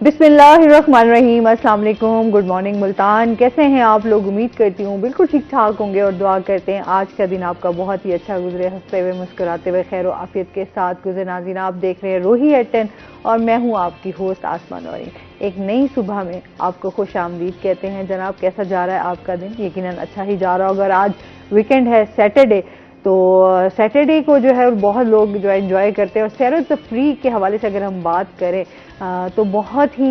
बिस्मिल्लाहिर्रहमानिर्रहीम। अस्सलाम वालेकुम, गुड मॉर्निंग मुल्तान। कैसे हैं आप लोग? उम्मीद करती हूँ बिल्कुल ठीक ठाक होंगे और दुआ करते हैं आज का दिन आपका बहुत ही अच्छा गुजरे, हंसते हुए मुस्कुराते हुए खैर आफियत के साथ गुजरे। नाज़रीन, आप देख रहे हैं रोही एट 10 और मैं हूँ आपकी होस्ट आसमा नौरीन। एक नई सुबह में आपको खुश आमदीद कहते हैं। जनाब, कैसा जा रहा है आपका दिन? यकीनन अच्छा ही जा रहा होगा। आज वीकेंड है, सैटरडे, तो सैटरडे को जो है बहुत लोग जो है एंजॉय करते हैं। और सैर तफरी के हवाले से अगर हम बात करें तो बहुत ही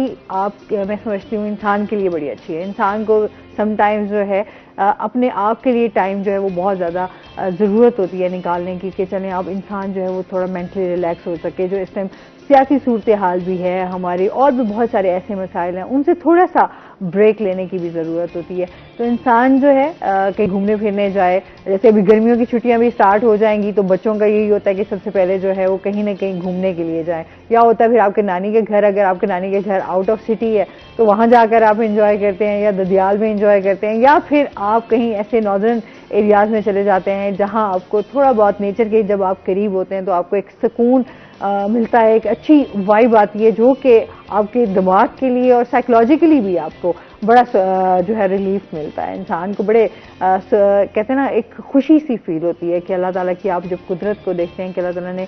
मैं समझती हूँ इंसान के लिए बड़ी अच्छी है। इंसान को समटाइम्स जो है अपने आप के लिए टाइम जो है वो बहुत ज़्यादा ज़रूरत होती है निकालने की, कि चलें आप इंसान जो है वो थोड़ा मेंटली रिलैक्स हो सके। जो इस टाइम सियासी सूरत हाल भी है हमारी, और भी बहुत सारे ऐसे मसाइल हैं, उनसे थोड़ा सा ब्रेक लेने की भी ज़रूरत होती है। तो इंसान जो है कहीं घूमने फिरने जाए। जैसे अभी गर्मियों की छुट्टियां भी स्टार्ट हो जाएंगी तो बच्चों का यही होता है कि सबसे पहले जो है वो कहीं ना कहीं घूमने के लिए जाए। या होता है फिर आपके नानी के घर, अगर आपके नानी के घर आउट ऑफ सिटी है तो वहाँ जाकर आप इंजॉय करते हैं, या ददियाल में इंजॉय करते हैं, या फिर आप कहीं ऐसे नॉर्दर्न एरियाज में चले जाते हैं जहाँ आपको थोड़ा बहुत नेचर के जब आप करीब होते हैं तो आपको एक सुकून मिलता है, एक अच्छी वाइब आती है जो कि आपके दिमाग के लिए और साइकोलॉजिकली भी आपको बड़ा जो है रिलीफ मिलता है। इंसान को बड़े कहते हैं ना, एक खुशी सी फील होती है कि अल्लाह ताला की आप जब कुदरत को देखते हैं कि अल्लाह ताला ने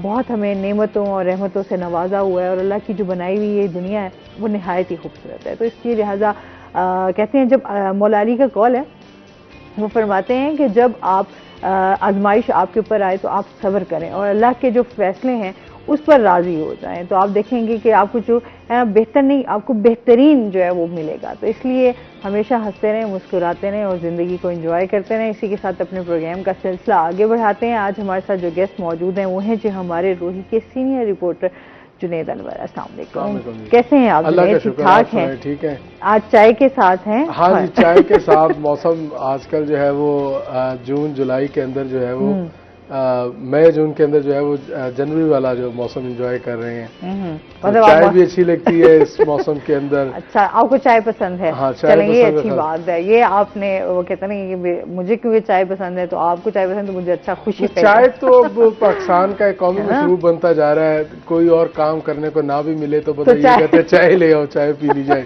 बहुत हमें नेमतों और रहमतों से नवाजा हुआ है, और अल्लाह की जो बनाई हुई ये दुनिया है वो नहायत ही खूबसूरत है। तो इसकी लिहाजा कहते हैं, जब मौला अली का कौल है, वो फरमाते हैं कि जब आप आजमाइश आपके ऊपर आए तो आप सब्र करें और अल्लाह के जो फैसले हैं उस पर राजी हो जाएं, तो आप देखेंगे कि आपको जो है बेहतर नहीं, आपको बेहतरीन जो है वो मिलेगा। तो इसलिए हमेशा हंसते रहें, मुस्कुराते रहें और ज़िंदगी को एंजॉय करते रहें। इसी के साथ अपने प्रोग्राम का सिलसिला आगे बढ़ाते हैं। आज हमारे साथ जो गेस्ट मौजूद हैं वो हैं जो हमारे रोही के सीनियर रिपोर्टर जुनेद अनवर। अस्सलाम वालेकुम, कैसे हैं आप? ठीक ठाक हैं? ठीक है। आज चाय के साथ हैं? हाँ जी, चाय के साथ। मौसम आजकल जो है वो जून जुलाई के अंदर जो है वो मई जून के अंदर जो है वो जनवरी वाला जो मौसम एंजॉय कर रहे हैं। तो चाय भी अच्छी लगती है इस मौसम के अंदर। अच्छा, आपको चाय पसंद है? हाँ, चाय पसंद ये अच्छी बात है। ये आपने वो कहते ना कि मुझे क्योंकि चाय पसंद है तो आपको चाय पसंद, तो मुझे अच्छा खुशी। चाय तो अब पाकिस्तान का एक कौमी मशरूब बनता जा रहा है। कोई और काम करने को ना भी मिले तो बता, ये कहते हैं चाय ले आओ, चाय पी ली जाए।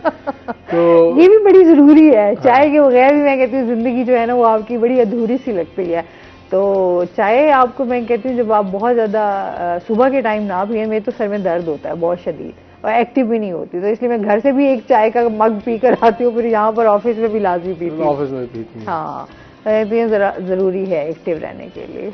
तो ये भी बड़ी जरूरी है। चाय के बगैर भी मैं कहती हूँ जिंदगी जो है ना वो आपकी बड़ी अधूरी सी लगती है। तो चाय आपको मैं कहती हूँ जब आप बहुत ज़्यादा सुबह के टाइम ना पिए, मेरे तो सर में दर्द होता है बहुत शदीद और एक्टिव भी नहीं होती, तो इसलिए मैं घर से भी एक चाय का मग पी कर आती हूँ, फिर यहाँ पर ऑफिस में भी लाजमी पीती हूँ। ऑफिस में पीती हूँ। हाँ, ये ज़रूरी है एक्टिव रहने के लिए।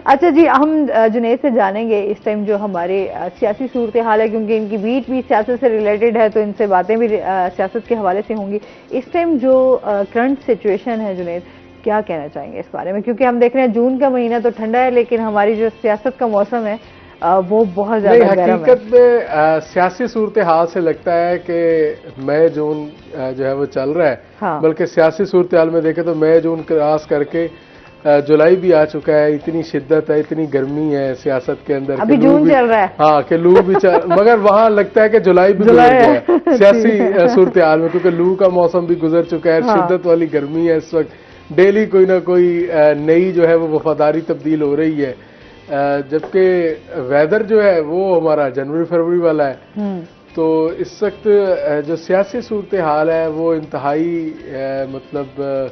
अच्छा जी, हम जुनैद से जानेंगे इस टाइम जो हमारे सियासी सूरत हाल है, क्योंकि इनकी बीट भी सियासत से रिलेटेड है तो इनसे बातें भी सियासत के हवाले से होंगी। इस टाइम जो करंट सिचुएशन है जुनैद, क्या कहना चाहेंगे इस बारे में? क्योंकि हम देख रहे हैं जून का महीना तो ठंडा है, लेकिन हमारी जो सियासत का मौसम है वो बहुत ज्यादा गर्म है। हकीकत में सियासी सूरत हाल से लगता है कि मई जून जो है वो चल रहा है। हाँ। बल्कि सियासी सूरत हाल में देखें तो मई जून क्रॉस करके जुलाई भी आ चुका है। इतनी शिद्दत है, इतनी गर्मी है सियासत के अंदर। अभी जून चल रहा है। हाँ, कि लू भी चल मगर वहाँ लगता है कि जुलाई भी गुजर गया है सियासी सूरत हाल में, क्योंकि लू का मौसम भी गुजर चुका है। हाँ। शिद्दत वाली गर्मी है इस वक्त। डेली कोई ना कोई नई जो है वो वफादारी तब्दील हो रही है, जबकि वेदर जो है वो हमारा जनवरी फरवरी वाला है। तो इस वक्त जो सियासी सूरत हाल है वो इंतहाई मतलब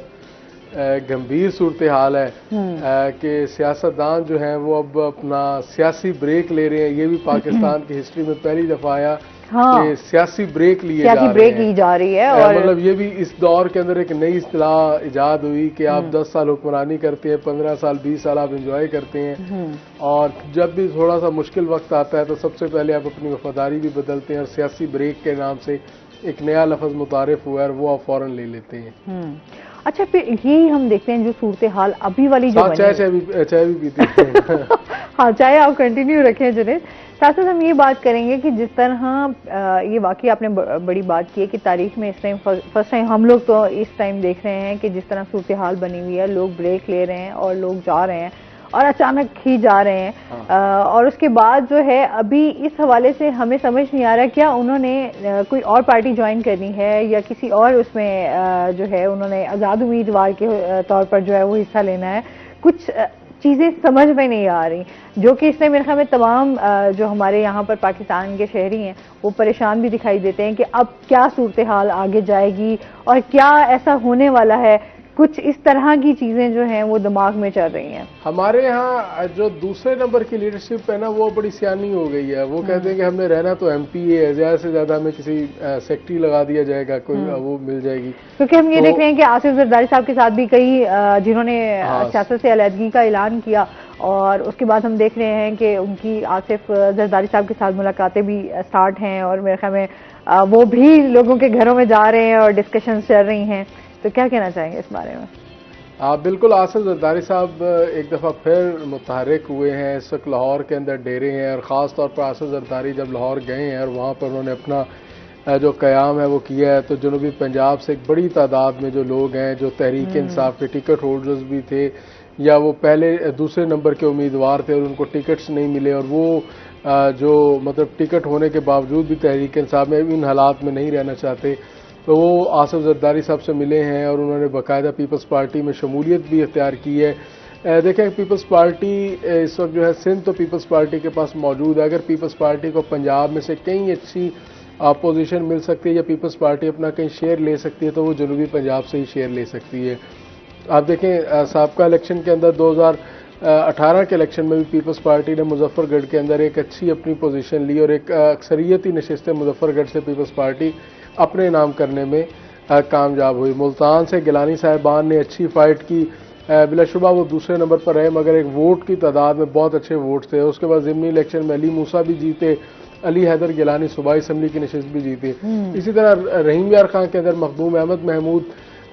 गंभीर सूरत हाल है कि सियासतदान जो हैं वो अब अपना सियासी ब्रेक ले रहे हैं। ये भी पाकिस्तान की हिस्ट्री में पहली दफा आया। हाँ, कि सियासी ब्रेक ली जा रही है। और मतलब ये भी इस दौर के अंदर एक नई इस्तिलाह इजाद हुई कि आप 10 साल हुक्मरानी करते हैं, 15 साल 20 साल आप एंजॉय करते हैं, और जब भी थोड़ा सा मुश्किल वक्त आता है तो सबसे पहले आप अपनी वफादारी भी बदलते हैं और सियासी ब्रेक के नाम से एक नया लफ्ज मुतारिफ हुआ है और वो आप फौरन ले लेते हैं। अच्छा, फिर यही हम देखते हैं जो सूरत हाल अभी वाली जो चाय भी पीते हैं। हाँ, चाय आप कंटिन्यू रखें जुनैद। साथ साथ हम ये बात करेंगे कि जिस तरह ये वाकई आपने बड़ी बात की है कि तारीख में इस टाइम फर्स्ट टाइम हम लोग तो इस टाइम देख रहे हैं कि जिस तरह सूरत हाल बनी हुई है, लोग ब्रेक ले रहे हैं और लोग जा रहे हैं और अचानक ही जा रहे हैं। हाँ। और उसके बाद जो है अभी इस हवाले से हमें समझ नहीं आ रहा क्या उन्होंने कोई और पार्टी ज्वाइन करनी है या किसी और उसमें जो है उन्होंने आज़ाद उम्मीदवार के तौर पर जो है वो हिस्सा लेना है। कुछ चीजें समझ में नहीं आ रही, जो कि इससे मेरे ख्याल में तमाम जो हमारे यहाँ पर पाकिस्तान के शहरी हैं वो परेशान भी दिखाई देते हैं कि अब क्या सूरत हाल आगे जाएगी और क्या ऐसा होने वाला है। कुछ इस तरह की चीजें जो हैं वो दिमाग में चल रही हैं। हमारे यहाँ जो दूसरे नंबर की लीडरशिप है ना, वो बड़ी सियानी हो गई है। वो कहते हैं कि हमने रहना तो एमपी है, ज्यादा से ज्यादा हमें किसी सेक्रेटरी लगा दिया जाएगा, कोई वो मिल जाएगी। क्योंकि हम ये देख रहे हैं कि आसिफ जरदारी साहब के साथ भी कई जिन्होंने सियासत से अलहदगी का ऐलान किया, और उसके बाद हम देख रहे हैं कि उनकी आसिफ जरदारी साहब के साथ मुलाकातें भी स्टार्ट हैं, और मेरे ख्याल में वो भी लोगों के घरों में जा रहे हैं और डिस्कशन चल रही हैं। तो क्या कहना चाहेंगे इस बारे में? बिल्कुल, आसिफ जरदारी साहब एक दफ़ा फिर मुतहरिक हुए हैं। इस वक्त लाहौर के अंदर डेरे हैं, और ख़ास तौर पर आसिफ जरदारी जब लाहौर गए हैं और वहाँ पर उन्होंने अपना जो क़याम है वो किया है, तो जनूबी पंजाब से एक बड़ी तादाद में जो लोग हैं, जो तहरीक इंसाफ के टिकट होल्डर्स भी थे, या वो पहले दूसरे नंबर के उम्मीदवार थे और उनको टिकट्स नहीं मिले, और वो जो मतलब टिकट होने के बावजूद भी तहरीक इंसाफ में इन हालात में नहीं रहना चाहते, तो वो आसिफ जरदारी साहब से मिले हैं और उन्होंने बाकायदा पीपल्स पार्टी में शमूलियत भी इख्तियार की है। देखें, पीपल्स पार्टी इस वक्त जो है सिंध तो पीपल्स पार्टी के पास मौजूद है। अगर पीपल्स पार्टी को पंजाब में से कहीं अच्छी पोजीशन मिल सकती है या पीपल्स पार्टी अपना कहीं शेयर ले सकती है, तो वो जनूबी पंजाब से ही शेयर ले सकती है। आप देखें, साबका इलेक्शन के अंदर 2018 के इलेक्शन में भी पीपल्स पार्टी ने मुजफ्फरगढ़ के अंदर एक अच्छी अपनी पोजीशन ली, और एक अक्सरियती नशिस्तें मुजफ्फरगढ़ से पीपल्स पार्टी अपने नाम करने में कामयाब हुई। मुल्तान से गिलानी साहिबान ने अच्छी फाइट की, बिलाशुबा वो दूसरे नंबर पर रहे, मगर एक वोट की तादाद में बहुत अच्छे वोट थे। उसके बाद ज़िमनी इलेक्शन में अली मूसा भी जीते, अली हैदर गिलानी सूबाई असम्बली की नशिस्त भी जीते। इसी तरह रहीम यार खान के अंदर मखदूम अहमद महमूद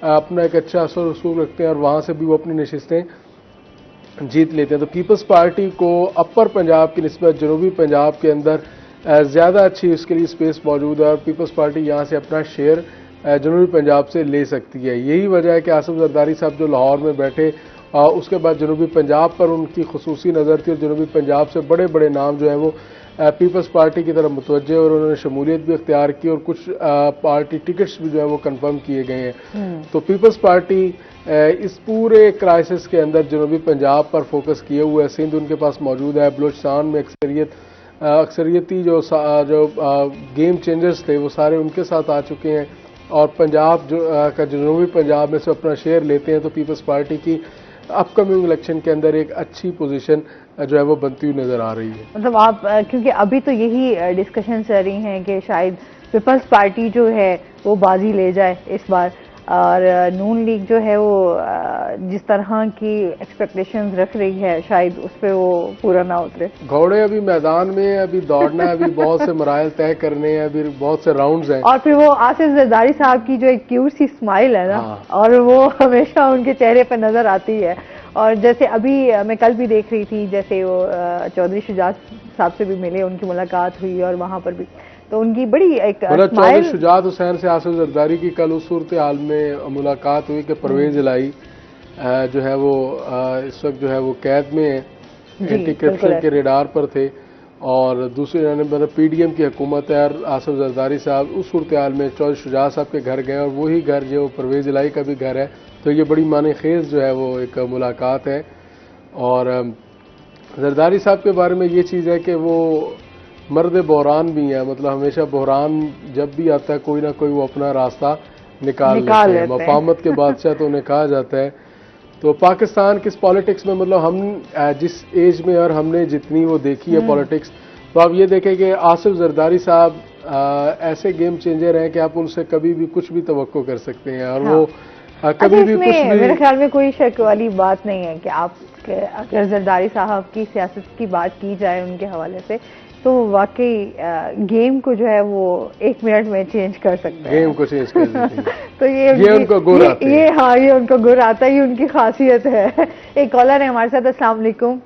अपना एक अच्छा असर रसूख रखते हैं और वहाँ से भी वो अपनी नशिस्तें जीत लेते हैं। तो पीपल्स पार्टी को अपर पंजाब की निस्बत जनूबी पंजाब के अंदर ज़्यादा अच्छी उसके लिए स्पेस मौजूद है, और पीपल्स पार्टी यहाँ से अपना शेयर जनूबी पंजाब से ले सकती है। यही वजह है कि आसिफ जरदारी साहब जो लाहौर में बैठे, उसके बाद जनूबी पंजाब पर उनकी खुसूसी नज़र थी, और जनूबी पंजाब से बड़े बड़े नाम जो है वो पीपल्स पार्टी की तरफ मुतवज्जे, और उन्होंने शमूलियत भी इख्तियार की, और कुछ पार्टी टिकट्स भी जो है वो कन्फर्म किए गए हैं। तो पीपल्स पार्टी इस पूरे क्राइसिस के अंदर जनूबी पंजाब पर फोकस किए हुए है। सिंध उनके पास मौजूद है, बलूचिस्तान में अक्सरियती जो गेम चेंजर्स थे वो सारे उनके साथ आ चुके हैं, और पंजाब का जनूबी पंजाब में से अपना शेयर लेते हैं। तो पीपल्स पार्टी की अपकमिंग इलेक्शन के अंदर एक अच्छी पोजीशन जो है वो बनती हुई नजर आ रही है। मतलब आप क्योंकि अभी तो यही डिस्कशन चल रही हैं कि शायद पीपल्स पार्टी जो है वो बाजी ले जाए इस बार, और नून लीग जो है वो जिस तरह की एक्सपेक्टेशंस रख रही है शायद उस पर वो पूरा ना उतरे। घोड़े अभी मैदान में, अभी दौड़ना है, अभी बहुत से मराइल तय करने हैं, अभी बहुत से राउंड्स हैं। और फिर वो आसिफ जरदारी साहब की जो एक क्यूट सी स्माइल है ना, और वो हमेशा उनके चेहरे पर नजर आती है। और जैसे अभी मैं कल भी देख रही थी, जैसे वो चौधरी शुजात साहब से भी मिले, उनकी मुलाकात हुई, और वहां पर भी तो उनकी बड़ी एक चौधरी शुजात हुसैन से आसिफ जरदारी की कल उस सूरत हाल में मुलाकात हुई कि परवेज इलाही जो है वो इस वक्त जो है वो कैद में एंटी करप्शन के रेडार पर थे, और दूसरी मतलब पीडीएम की हुकूमत है, और आसिफ जरदारी साहब उस सूरत हाल में चौधरी शुजात साहब के घर गए, और वही घर जो परवेज इलाही का भी घर है। तो ये बड़ी माने खेज जो है वो एक मुलाकात है। और जरदारी साहब के बारे में ये चीज़ है कि वो मर्द बहरान भी है, मतलब हमेशा बहरान जब भी आता है कोई ना कोई वो अपना रास्ता निकाल लेते हैं। मफामत के बादशाह तो उन्हें कहा जाता है। तो पाकिस्तान किस पॉलिटिक्स में, मतलब हम जिस एज में और हमने जितनी वो देखी है पॉलिटिक्स, तो आप ये देखें कि आसिफ जरदारी साहब ऐसे गेम चेंजर हैं कि आप उनसे कभी भी कुछ भी तवक्को कर सकते हैं, और वो कभी भी कुछ भी। मेरे ख्याल में कोई शक वाली बात नहीं है कि आप अगर जरदारी साहब की सियासत की बात की जाए उनके हवाले से, तो वाकई गेम को जो है वो 1 मिनट में चेंज कर सकते हैं, गेम को चेंज कर सकते हैं। तो ये उनको गुर आता है, ये उनको गुर आता है, ये उनकी खासियत है। एक कॉलर है हमारे साथ। अस्सलाम वालेकुम।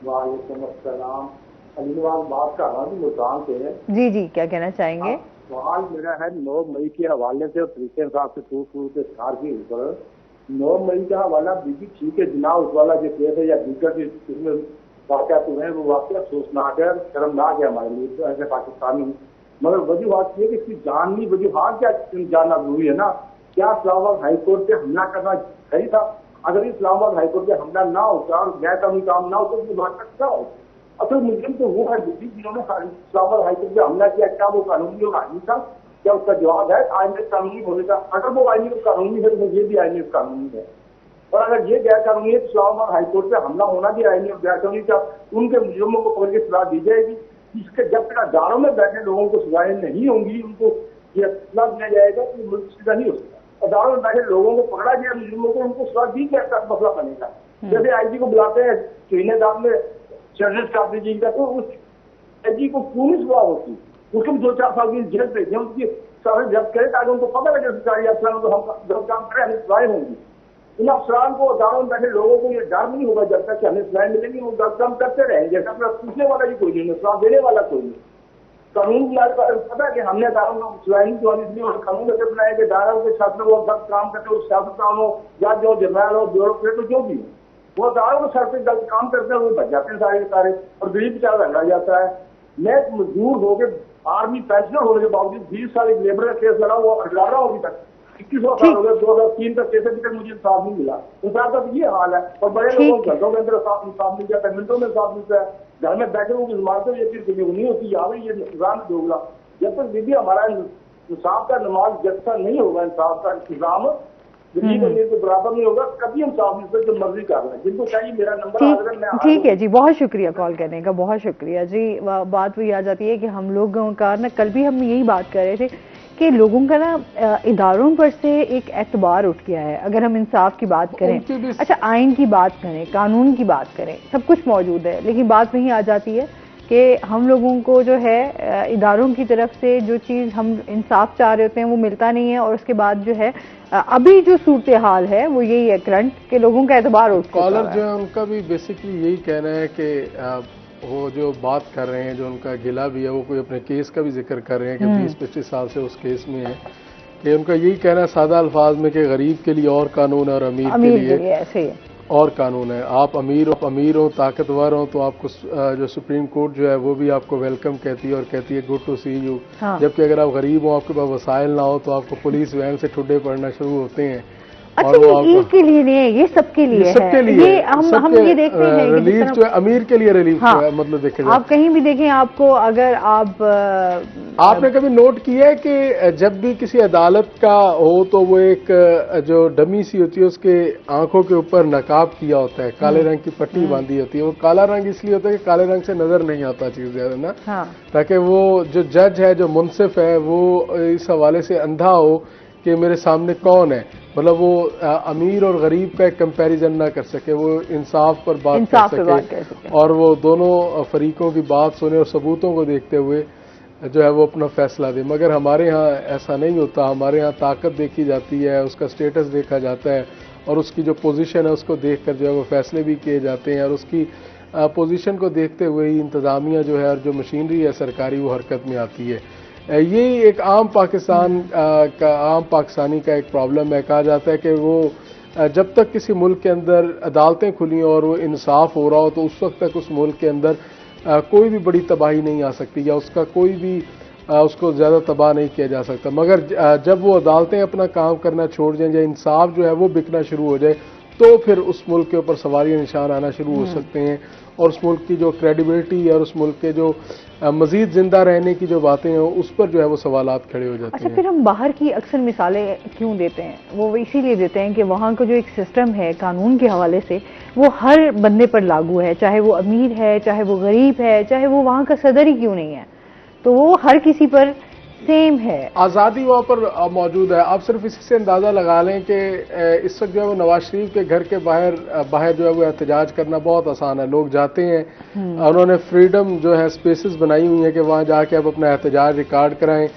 वालेकुम अस्सलाम। अलीवाल बात कर रहा हूँ मुल्तान से। जी जी, क्या कहना चाहेंगे? सवाल मेरा है 9 मई के हवाले से, और तरीके साहब से टूट के सार के ऊपर 9 मई का हवाला बीबी ठीक है जना उस वाला जो केस है या दीगर इसमें वाक़या तो है, वो वाक़या सोचनाक है, शर्मनाक है हमारे लिए ऐसे पाकिस्तानी। मगर वजूहत ये कि इसकी जाननी वजूहत क्या जानना जरूरी है ना। क्या इस्लामाबाद हाई कोर्ट पे हमला करना सही था? अगर इस्लामाबाद हाईकोर्ट पे हमला ना होता और गैर कानूनी काम ना होता तो बात तक क्या हो। असल मुजरिम तो वो है जिन्होंने इस्लामाबाद हाईकोर्ट पे हमला किया, क्या वो कानूनी और आईनी था? क्या उसका जवाब है आईनी कानूनी होने का? अगर वो आईनी और कानूनी है तो ये भी आईनी और कानूनी है, और अगर ये गैर कानूनी है तो इस्लामाबाद हाईकोर्ट पे हमला होना भी आईनी और गैर कानूनी था। उनके मुजरिमों को पकड़ के सजा दी जाएगी। इसके जब तक अदालतों में बैठे लोगों को सजाएं नहीं होंगी, उनको ये सजा दिया जाएगा कि मुल्क सीधा नहीं हो सकता। अदालत में बैठे लोगों को पकड़ा गया, मुजरिमों को उनको सजा दी क्या मसला बनेगा। जैसे आईजी को बुलाते हैं शहीदाबाद में शर्जिल काफी जी का, तो उस आईजी को क्यों नहीं सजा होती? उसको 2-4 साल की जेल भेजें, उसकी सारे जब्त करें ताकि उनको पता लगे सरकारी अफसरान को हम जब काम करें हमें सजाएं होंगी। इन अफसरान को अदालत में बैठे लोगों को ये डर नहीं होगा जब तक कि हमें सजाएं मिलेंगी, वो गलत काम करते रहेंगे। अपना पूछने वाला भी कोई नहीं, सजा देने वाला कोई नहीं। कानून पता है कि हमने अदालत में सजाएं दिवाली इसलिए कानून ऐसे बनाए कि अदालत के छात्र वो गलत काम करते हो, सियासतदान हो या जो जर्नल हो, ब्यूरोक्रेट हो, जो भी हो, वो अदालत के सर पे गलत काम करते हैं, वो बच जाते हैं सारे के सारे, और गरीब बेचारा रंगा जाता है। मैं मजदूर होकर आर्मी पेंशनर होने के बावजूद 20 साल एक लेबर का केस लड़ा, वो लड़ रहा हूँ अभी तक। 21 साल हो गए, 2003 तक केस अभी तक मुझे इंसाफ नहीं मिला। इंसाफ का तो ये हाल है। और बड़े लोगों को घंटों के अंदर इंसाफ मिल जाता है, मिनटों में इंसाफ मिलता है। घर में बैठे लोगों की जमानत ये चीज नहीं होती। यहाँ पे ये इंतजाम दोगला। जब तक दीदी हमारा इंसाफ का नमाज जैसा नहीं होगा, इंसाफ का इंतजाम गरीब अमीर के बराबर नहीं होगा, कभी हम साफ मिलते जो मर्जी कर रहे हैं। जिनको चाहिए मेरा नंबर ठीक है जी, बहुत शुक्रिया कॉल करने का, बहुत शुक्रिया जी। बात वही आ जाती है कि हम लोगों का ना, कल भी हम यही बात कर रहे थे कि लोगों का ना इदारों पर से एक एतबार उठ गया है। अगर हम इंसाफ की बात करें, अच्छा आइन की बात करें, कानून की बात करें, सब कुछ मौजूद है, लेकिन बात वही आ जाती है कि हम लोगों को जो है इदारों की तरफ से जो चीज़ हम इंसाफ चाह रहे होते हैं वो मिलता नहीं है। और उसके बाद जो है अभी जो सूरत हाल है वो यही है करंट के लोगों का एतबार उठ गया है। कॉलर जो है उनका भी बेसिकली यही कहना है कि वो जो बात कर रहे हैं, जो उनका गिला भी है, वो कोई अपने केस का भी जिक्र कर रहे हैं कि 20-25 साल से उस केस में है, कि उनका यही कहना है सादा अल्फाज में कि गरीब के लिए और कानून है और अमीर के लिए ऐसे और कानून है। आप अमीर हो, ताकतवर हो, तो आपको जो सुप्रीम कोर्ट जो है वो भी आपको वेलकम कहती है और कहती है गुड टू सी यू। जबकि अगर आप गरीब हो, आपके पास वसाइल ना हो, तो आपको पुलिस वैन से ठुड्डे पड़ना शुरू होते हैं। अच्छा, ये के लिए नहीं है, ये सबके लिए सबके लिए ये हम ये देखते हैं रिलीफ जो है अमीर के लिए रिलीफ जो है, मतलब देखे जाए आप कहीं भी देखें, आपको अगर आपने कभी नोट किया है कि जब भी किसी अदालत का हो तो वो एक जो डमी सी होती है उसके आंखों के ऊपर नकाब किया होता है, काले रंग की पट्टी बांधी होती है। वो काला रंग इसलिए होता है कि काले रंग से नजर नहीं आता चीज ज्यादा ना, ताकि वो जो जज है, जो मुंसिफ है, वो इस हवाले से अंधा हो कि मेरे सामने कौन है, मतलब वो अमीर और गरीब का एक कंपैरिजन ना कर सके, वो इंसाफ पर बात कर सके और वो दोनों फरीकों की बात सुने और सबूतों को देखते हुए जो है वो अपना फैसला दे। मगर हमारे यहाँ ऐसा नहीं होता। हमारे यहाँ ताकत देखी जाती है, उसका स्टेटस देखा जाता है और उसकी जो पोजीशन है उसको देखकर जो है वो फैसले भी किए जाते हैं, और उसकी पोजीशन को देखते हुए ही इंतजामिया जो है और जो मशीनरी है सरकारी वो हरकत में आती है। ये एक आम पाकिस्तानी का एक प्रॉब्लम है। कहा जाता है कि वो जब तक किसी मुल्क के अंदर अदालतें खुली और वो इंसाफ हो रहा हो, तो उस वक्त तक उस मुल्क के अंदर कोई भी बड़ी तबाही नहीं आ सकती या उसका कोई भी उसको ज़्यादा तबाह नहीं किया जा सकता। मगर जब वो अदालतें अपना काम करना छोड़ जाएं या इंसाफ जो है वो बिकना शुरू हो जाए, तो फिर उस मुल्क के ऊपर सवालिया निशान आना शुरू हो सकते हैं और उस मुल्क की जो क्रेडिबिलिटी है और उस मुल्क के जो मजीद जिंदा रहने की जो बातें हैं उस पर जो है वो सवालात खड़े हो जाते हैं। अच्छा, फिर हम बाहर की अक्सर मिसालें क्यों देते हैं? वो इसीलिए देते हैं कि वहाँ का जो एक सिस्टम है कानून के हवाले से वो हर बंदे पर लागू है, चाहे वो अमीर है, चाहे वो गरीब है, चाहे वो वहाँ का सदर ही क्यों नहीं है, तो वो हर किसी पर सेम है। आज़ादी वहाँ पर मौजूद है। आप सिर्फ इसी से अंदाज़ा लगा लें कि इस वक्त जो है वो नवाज शरीफ के घर के बाहर जो है वो एहतजाज करना बहुत आसान है। लोग जाते हैं, उन्होंने फ्रीडम जो है स्पेसेस बनाई हुई है कि वहाँ जाके आप अपना एहतजाज रिकॉर्ड कराएं।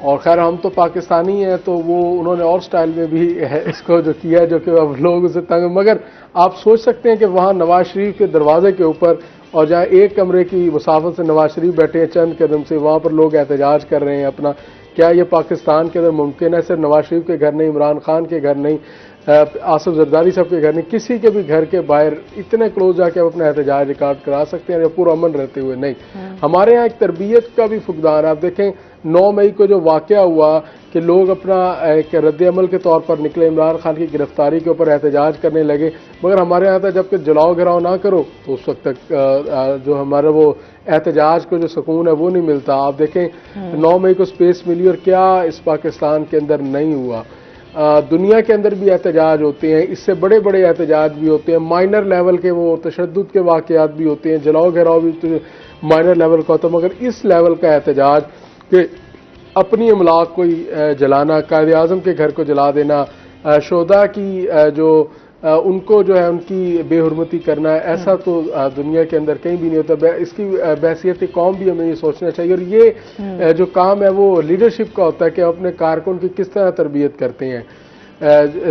और खैर हम तो पाकिस्तानी हैं, तो वो उन्होंने और स्टाइल में भी इसको जो किया जो कि अब लोग उसे तंग। मगर आप सोच सकते हैं कि वहाँ नवाज शरीफ के दरवाजे के ऊपर और जहाँ एक कमरे की मुसाफत से नवाज शरीफ बैठे हैं चंद कदम से, वहाँ पर लोग एहतजाज कर रहे हैं अपना। क्या ये पाकिस्तान के अंदर मुमकिन है? सिर्फ नवाज शरीफ के घर नहीं, इमरान खान के घर नहीं, आसिफ जरदारी साहब के घर नहीं, किसी के भी घर के बाहर इतने क्लोज जाके आप अपना एहतजाज रिकॉर्ड करा सकते हैं या पूरा अमन रहते हुए नहीं। हमारे यहाँ एक तरबियत का भी फुकदान है। आप देखें 9 मई को जो वाकया हुआ कि लोग अपना एक रद्द-ए-अमल के तौर पर निकले, इमरान खान की गिरफ्तारी के ऊपर एहतजाज करने लगे, मगर हमारे यहाँ था जबकि जलाओ घिराव ना करो तो उस वक्त तक जो हमारा वो एहतजाज को जो सुकून है वो नहीं मिलता। आप देखें 9 मई को स्पेस मिली और क्या इस पाकिस्तान के अंदर नहीं हुआ। दुनिया के अंदर भी एहतजाज होते हैं, इससे बड़े बड़े एहतजाज भी होते हैं, माइनर लेवल के वो तशद्दुद के वाकयात भी होते हैं, जलाओ घिराव भी तो माइनर लेवल का होता है, मगर इस लेवल का एहतजाज कि अपनी अमलाक को जलाना, कायदे आज़म के घर को जला देना, शोदा की जो उनको जो है उनकी बेहुरमती करना है, ऐसा तो दुनिया के अंदर कहीं भी नहीं होता। इसकी बहसियत कौम भी हमें ये सोचना चाहिए। और ये जो काम है वो लीडरशिप का होता है कि अपने कारकुन की किस तरह तरबियत करते हैं,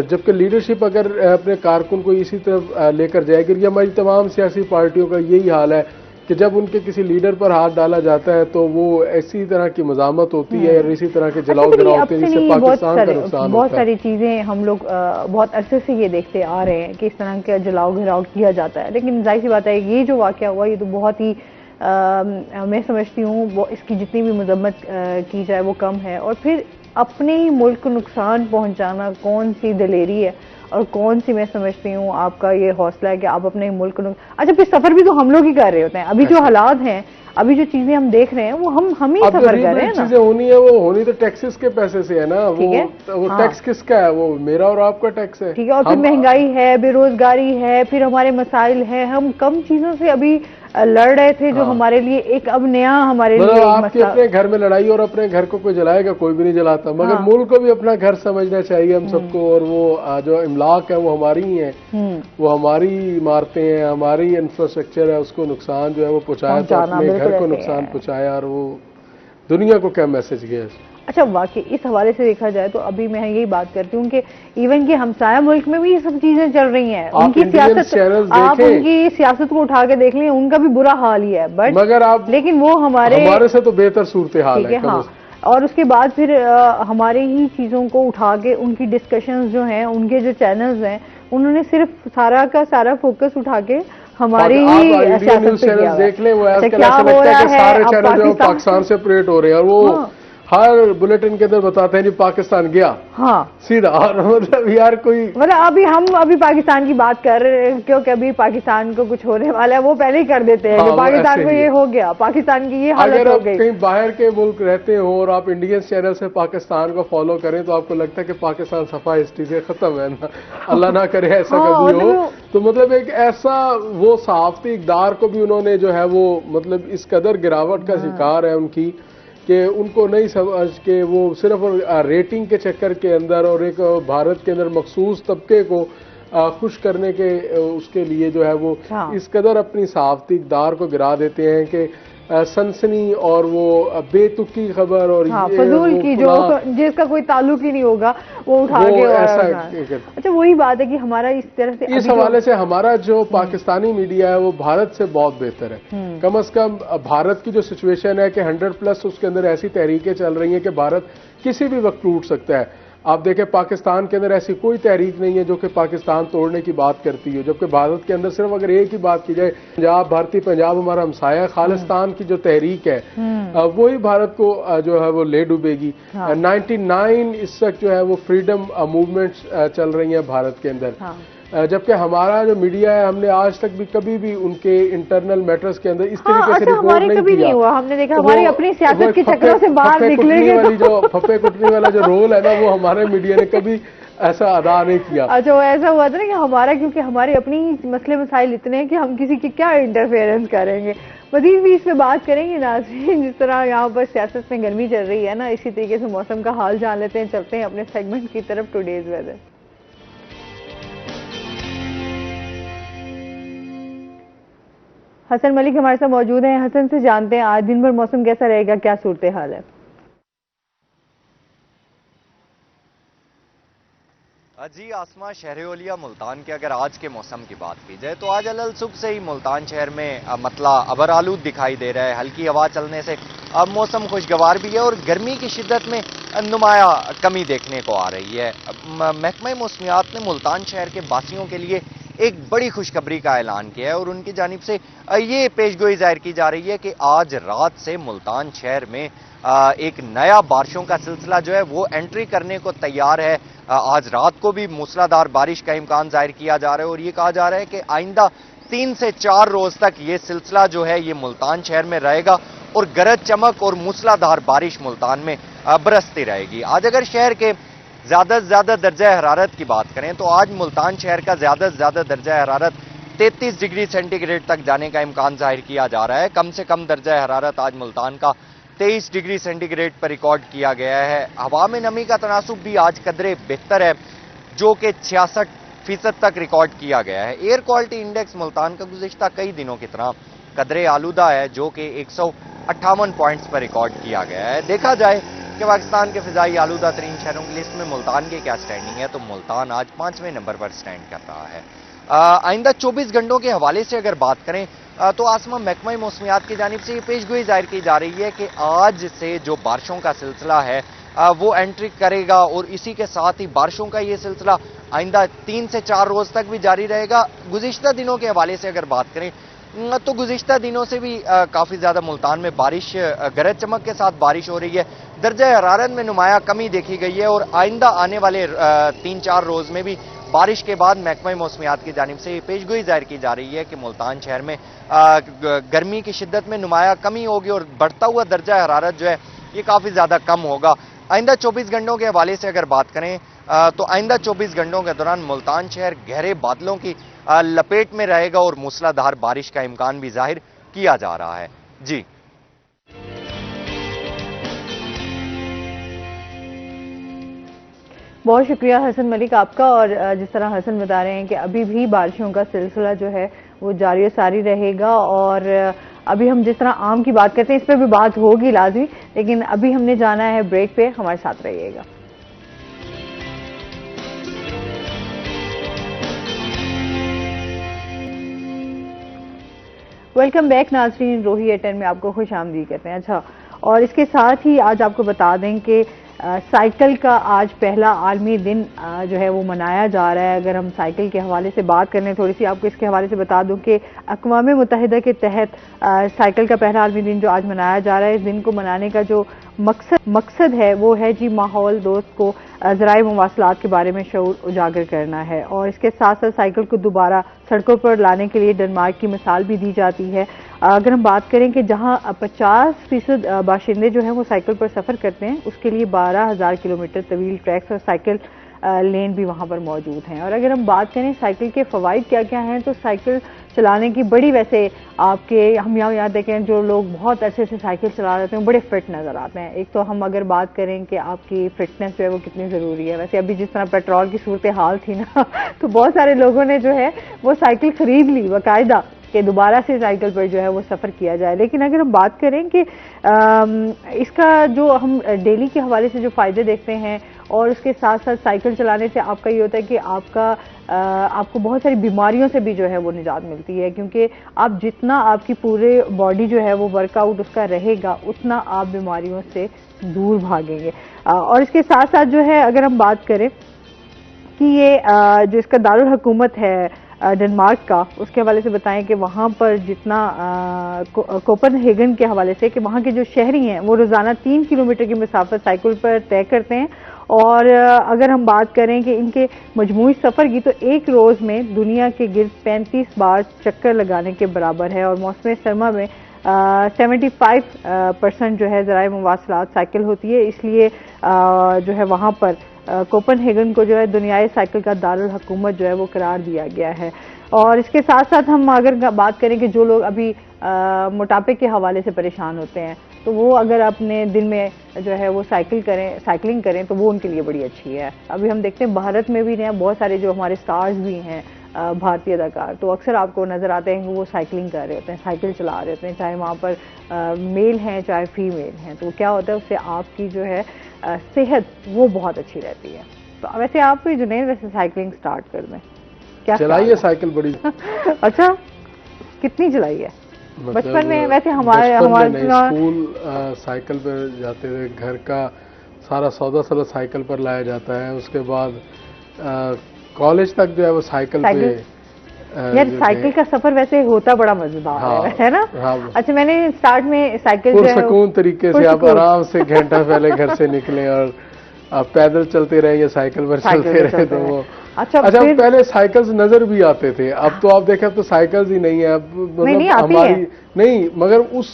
जबकि लीडरशिप अगर अपने कारकुन को इसी तरफ लेकर जाएगी। ये हमारी तमाम सियासी पार्टियों का यही हाल है कि जब उनके किसी लीडर पर हाथ डाला जाता है तो वो ऐसी तरह की मजामत होती है और इसी तरह के जलाओ गिराव होते हैं जिससे पाकिस्तान का नुकसान होता है। बहुत सारी चीजें हम लोग बहुत अरसे से ये देखते आ रहे हैं कि इस तरह का जलाओ घिराव किया जाता है, लेकिन जाहिर सी बात है ये जो वाकया हुआ ये तो बहुत ही मैं समझती हूँ वो इसकी जितनी भी मजम्मत की जाए वो कम है। और फिर अपने ही मुल्क को नुकसान पहुंचाना कौन सी दलेरी है और कौन सी मैं समझती हूँ आपका ये हौसला है कि आप अपने मुल्क को अच्छा फिर सफर भी तो हम लोग ही कर रहे होते हैं। अभी जो हालात हैं, अभी जो चीजें हम देख रहे हैं वो हम ही सफर कर रहे हैं ना। चीजें होनी है वो होनी तो टैक्सेस के पैसे से है ना, वो टैक्स किसका है, वो मेरा और आपका टैक्स है। ठीक है, और फिर महंगाई है, बेरोजगारी है, फिर हमारे मसाइल है, हम कम चीजों से अभी लड़ रहे थे जो हमारे लिए एक अब नया हमारे लिए आपके अपने घर में लड़ाई और अपने घर को कोई जलाएगा, कोई भी नहीं जलाता, मगर मुल्क को भी अपना घर समझना चाहिए हम सबको। और वो जो इमलाक है वो हमारी ही है, वो हमारी इमारतें हैं, हमारी इंफ्रास्ट्रक्चर है, उसको नुकसान जो है वो पहुंचाया तो अपने घर को नुकसान पहुंचाया और वो दुनिया को क्या मैसेज गया। अच्छा वाकई इस हवाले से देखा जाए तो अभी मैं यही बात करती हूँ कि इवन कि हमसाया मुल्क में भी ये सब चीजें चल रही हैं, उनकी सियासत आप उनकी सियासत को उठा के देख लें, उनका भी बुरा हाल ही है, बट मगर आप लेकिन वो हमारे से तो बेहतर सूरत हाल है। हाँ, और उसके बाद फिर हमारे ही चीजों को उठा के उनकी डिस्कशंस जो हैं, उनके जो चैनल्स हैं, उन्होंने सिर्फ सारा का सारा फोकस उठा के हमारी ही न्यूज़ चैनल देख लें, वो आजकल ऐसा लगता है कि सारे चैनल जो पाकिस्तान से ऑपरेट हो रहे हैं और वो हर बुलेटिन के अंदर बताते हैं जी पाकिस्तान गया, हाँ सीधा। और मतलब यार कोई अभी हम पाकिस्तान की बात कर रहे हैं क्योंकि अभी पाकिस्तान को कुछ होने वाला है वो पहले ही कर देते हैं। हाँ, पाकिस्तान को ये हो गया, पाकिस्तान की ये हालत हो गई। कहीं बाहर के मुल्क रहते हो और आप इंडियन चैनल से पाकिस्तान को फॉलो करें तो आपको लगता है कि पाकिस्तान सफा हिस्ट्री से खत्म है ना, अल्लाह ना करे ऐसा कभी हो। तो मतलब एक ऐसा वो सहाफती इक़दार को भी उन्होंने जो है वो मतलब इस कदर गिरावट का शिकार है उनकी कि उनको नहीं समझ के वो सिर्फ रेटिंग के चक्कर के अंदर और एक भारत के अंदर मखसूस तबके को खुश करने के उसके लिए जो है वो इस कदर अपनी सहाफती इक़दार को गिरा देते हैं कि सनसनी और वो बेतुकी खबर और फजूल की जो जिसका कोई ताल्लुक ही नहीं होगा वो उठा के ऐसा। अच्छा वही बात है कि हमारा इस तरह से इस हवाले से हमारा जो पाकिस्तानी मीडिया है वो भारत से बहुत बेहतर है। कम अज कम भारत की जो सिचुएशन है कि 100+ उसके अंदर ऐसी तहरीकें चल रही हैं कि भारत किसी भी वक्त टूट सकता है। आप देखें पाकिस्तान के अंदर ऐसी कोई तहरीक नहीं है जो कि पाकिस्तान तोड़ने की बात करती हो, जबकि भारत के अंदर सिर्फ अगर एक ही बात की जाए, पंजाब भारतीय पंजाब हमारा हमसाया, खालिस्तान की जो तहरीक है वही भारत को जो है वो ले डूबेगी। 99 इस वक्त जो है वो फ्रीडम मूवमेंट्स चल रही हैं भारत के अंदर, जबकि हमारा जो मीडिया है हमने आज तक भी कभी भी उनके इंटरनल मैटर्स के अंदर इस तरीके से रिपोर्ट नहीं किया। हुआ हमने देखा हमारी अपनी सियासत के चक्करों से बाहर निकलेंगे वाली जो फप्पे कुटने वाला जो रोल है ना वो हमारे मीडिया ने कभी ऐसा अदा नहीं किया। अच्छा वो ऐसा हुआ था ना कि हमारा क्योंकि हमारे अपनी मसले मसाइल इतने हैं कि हम किसी की क्या इंटरफेरेंस करेंगे। मजीद भी इस पे बात करेंगे नाज़रीन, जिस तरह यहाँ पर सियासत में गर्मी चल रही है ना, इसी तरीके से मौसम का हाल जान लेते हैं, चलते हैं अपने सेगमेंट की तरफ, टुडेज वेदर। हसन मलिक हमारे साथ मौजूद हैं। हसन से जानते हैं आज दिन भर मौसम कैसा रहेगा, क्या सूरत हाल है? जी आसमा शहर-ए-औलिया मुल्तान के अगर आज के मौसम की बात की जाए तो आज अलल सुबह से ही मुल्तान शहर में मतला अबर आलूद दिखाई दे रहा है। हल्की हवा चलने से अब मौसम खुशगवार भी है और गर्मी की शिद्दत में नुमाया कमी देखने को आ रही है। महकमा मौसमियात ने मुल्तान शहर के बासियों के लिए एक बड़ी खुशखबरी का ऐलान किया है और उनकी जानिब से ये पेशगोई जाहिर की जा रही है कि आज रात से मुल्तान शहर में एक नया बारिशों का सिलसिला जो है वो एंट्री करने को तैयार है। आज रात को भी मूसलाधार बारिश का इम्कान जाहिर किया जा रहा है और ये कहा जा रहा है कि आइंदा 3 से 4 रोज तक ये सिलसिला जो है ये मुल्तान शहर में रहेगा और गरज चमक और मूसलाधार बारिश मुल्तान में बरसती रहेगी। आज अगर शहर के ज्यादा से ज्यादा दर्जा हरारत की बात करें तो आज मुल्तान शहर का ज्यादा से ज्यादा दर्जा हरारत 33 डिग्री सेंटीग्रेड तक जाने का इम्कान जाहिर किया जा रहा है। कम से कम दर्जा हरारत आज मुल्तान का 23 डिग्री सेंटीग्रेड पर रिकॉर्ड किया गया है। हवा में नमी का तनासुब भी आज कदरे बेहतर है जो कि 66% तक रिकॉर्ड किया गया है। एयर क्वालिटी इंडेक्स मुल्तान का गुज़िश्ता कई दिनों की तरह कदरे आलूदा है जो कि 158 पॉइंट्स पर रिकॉर्ड किया गया है। देखा जाए कि पाकिस्तान के फिजाई आलूदा तरीन शहरों की लिस्ट में मुल्तान की क्या स्टैंडिंग है तो मुल्तान आज 5वें नंबर पर स्टैंड कर रहा है। आइंदा 24 घंटों के हवाले से अगर बात करें तो आसमा महकमा मौसमियात की जानिब से ये पेशगोई जाहिर की जा रही है कि आज से जो बारिशों का सिलसिला है वो एंट्री करेगा और इसी के साथ ही बारिशों का ये सिलसिला आइंदा 3 से 4 रोज तक भी जारी रहेगा। गुज़िश्ता दिनों के हवाले से अगर बात करें तो गुज़िश्ता दिनों से भी काफ़ी ज़्यादा मुल्तान में बारिश गरज चमक के साथ बारिश हो रही है। दर्जा हरारत में नुमाया कमी देखी गई है और आइंदा आने वाले 3-4 रोज में भी बारिश के बाद महकमा मौसमियात की जानिब से पेशगोई जाहिर की जा रही है कि मुल्तान शहर में गर्मी की शिद्दत में नुमाया कमी होगी और बढ़ता हुआ दर्जा हरारत जो है ये काफ़ी ज़्यादा कम होगा। आइंदा 24 घंटों के हवाले से अगर बात करें तो आइंदा 24 घंटों के दौरान मुल्तान शहर गहरे बादलों की लपेट में रहेगा और मूसलाधार बारिश का इम्कान भी जाहिर किया जा रहा है। जी बहुत शुक्रिया हसन मलिक आपका। और जिस तरह हसन बता रहे हैं कि अभी भी बारिशों का सिलसिला जो है वो जारी सारी रहेगा और अभी हम जिस तरह आम की बात करते हैं इस पर भी बात होगी लाजमी, लेकिन अभी हमने जाना है ब्रेक पे, हमारे साथ रहिएगा। वेलकम बैक नाज़रीन, रोही A10 में आपको खुश आमदीद कहते हैं। अच्छा, और इसके साथ ही आज आपको बता दें कि साइकिल का आज पहला आलमी दिन जो है वो मनाया जा रहा है। अगर हम साइकिल के हवाले से बात कर लें, थोड़ी सी आपको इसके हवाले से बता दूं कि अक़वाम मुत्तहिदा के तहत साइकिल का पहला आलमी दिन जो आज मनाया जा रहा है, इस दिन को मनाने का जो मकसद है वो है जी माहौल दोस्त को ज़राए मवासलात के बारे में शऊर उजागर करना है। और इसके साथ साथ साइकिल को दोबारा सड़कों पर लाने के लिए डेनमार्क की मिसाल भी दी जाती है। अगर हम बात करें कि जहां 50% बाशिंदे जो हैं वो साइकिल पर सफ़र करते हैं, उसके लिए 12,000 किलोमीटर तवील ट्रैक्स और साइकिल लेन भी वहां पर मौजूद हैं। और अगर हम बात करें साइकिल के फ़वाइद क्या क्या हैं, तो साइकिल चलाने की बड़ी, वैसे आपके हम यहाँ देखें जो लोग बहुत अच्छे से साइकिल चला रहे हैं बड़े फिट नज़र आते हैं। एक तो हम अगर बात करें कि आपकी फिटनेस जो है वो कितनी ज़रूरी है, वैसे अभी जिस तरह पेट्रोल की सूरत हाल थी ना तो बहुत सारे लोगों ने जो है वो साइकिल खरीद ली बाकायदा कि दोबारा से साइकिल पर जो है वो सफ़र किया जाए। लेकिन अगर हम बात करें कि इसका जो हम डेली के हवाले से जो फ़ायदे देखते हैं और उसके साथ साथ साइकिल चलाने से आपका ये होता है कि आपको बहुत सारी बीमारियों से भी जो है वो निजात मिलती है, क्योंकि आप जितना आपकी पूरे बॉडी जो है वो वर्कआउट उसका रहेगा उतना आप बीमारियों से दूर भागेंगे। और इसके साथ साथ जो है अगर हम बात करें कि ये जो इसका दारुल हुकूमत है डेनमार्क का, उसके हवाले से बताएं कि वहाँ पर जितना कोपनहेगन के हवाले से कि वहाँ के जो शहरी हैं वो रोज़ाना 3 किलोमीटर की मुसाफत साइकिल पर तय करते हैं। और अगर हम बात करें कि इनके मजमूई सफ़र की, तो एक रोज़ में दुनिया के गिर्द 35 बार चक्कर लगाने के बराबर है। और मौसम सरमा में 75% जो है ज़राए मवासलात साइकिल होती है, इसलिए जो है वहाँ पर कोपनहेगन को जो है दुनियाई साइकिल का दारुल हुकूमत जो है वो करार दिया गया है। और इसके साथ साथ हम अगर बात करें कि जो लोग अभी मोटापे के हवाले से परेशान होते हैं, तो वो अगर अपने दिन में जो है वो साइकिलिंग करें तो वो उनके लिए बड़ी अच्छी है। अभी हम देखते हैं भारत में भी बहुत सारे जो हमारे स्टार्स भी हैं भारतीय अदाकार, तो अक्सर आपको नज़र आते हैं कि वो साइकिलिंग कर रहे होते हैं, साइकिल चला रहे होते हैं, चाहे वहाँ पर मेल हैं चाहे फीमेल हैं। तो क्या होता है उससे आपकी जो है सेहत वो बहुत अच्छी रहती है। तो वैसे आप भी जुनैद वैसे साइकिलिंग स्टार्ट कर दें, क्या चलाइए साइकिल बड़ी अच्छा, कितनी चलाई है बचपन में? वैसे हमारे स्कूल साइकिल पर जाते थे, घर का सारा सौदा साइकिल पर लाया जाता है। उसके बाद कॉलेज तक जो है वो साइकिल पे यार साइकिल का सफर वैसे होता बड़ा मजेदार है ना? हाँ। अच्छा, मैंने स्टार्ट में साइकिल जो है पुरसकून तरीके से आप आराम से घंटा पहले घर से निकले और आप पैदल चलते रहे या साइकिल पर चलते रहे, तो वो अच्छा पहले साइकिल्स नजर भी आते थे, अब तो आप देखें अब तो साइकिल्स ही नहीं है, अब मतलब हमारी नहीं, मगर उस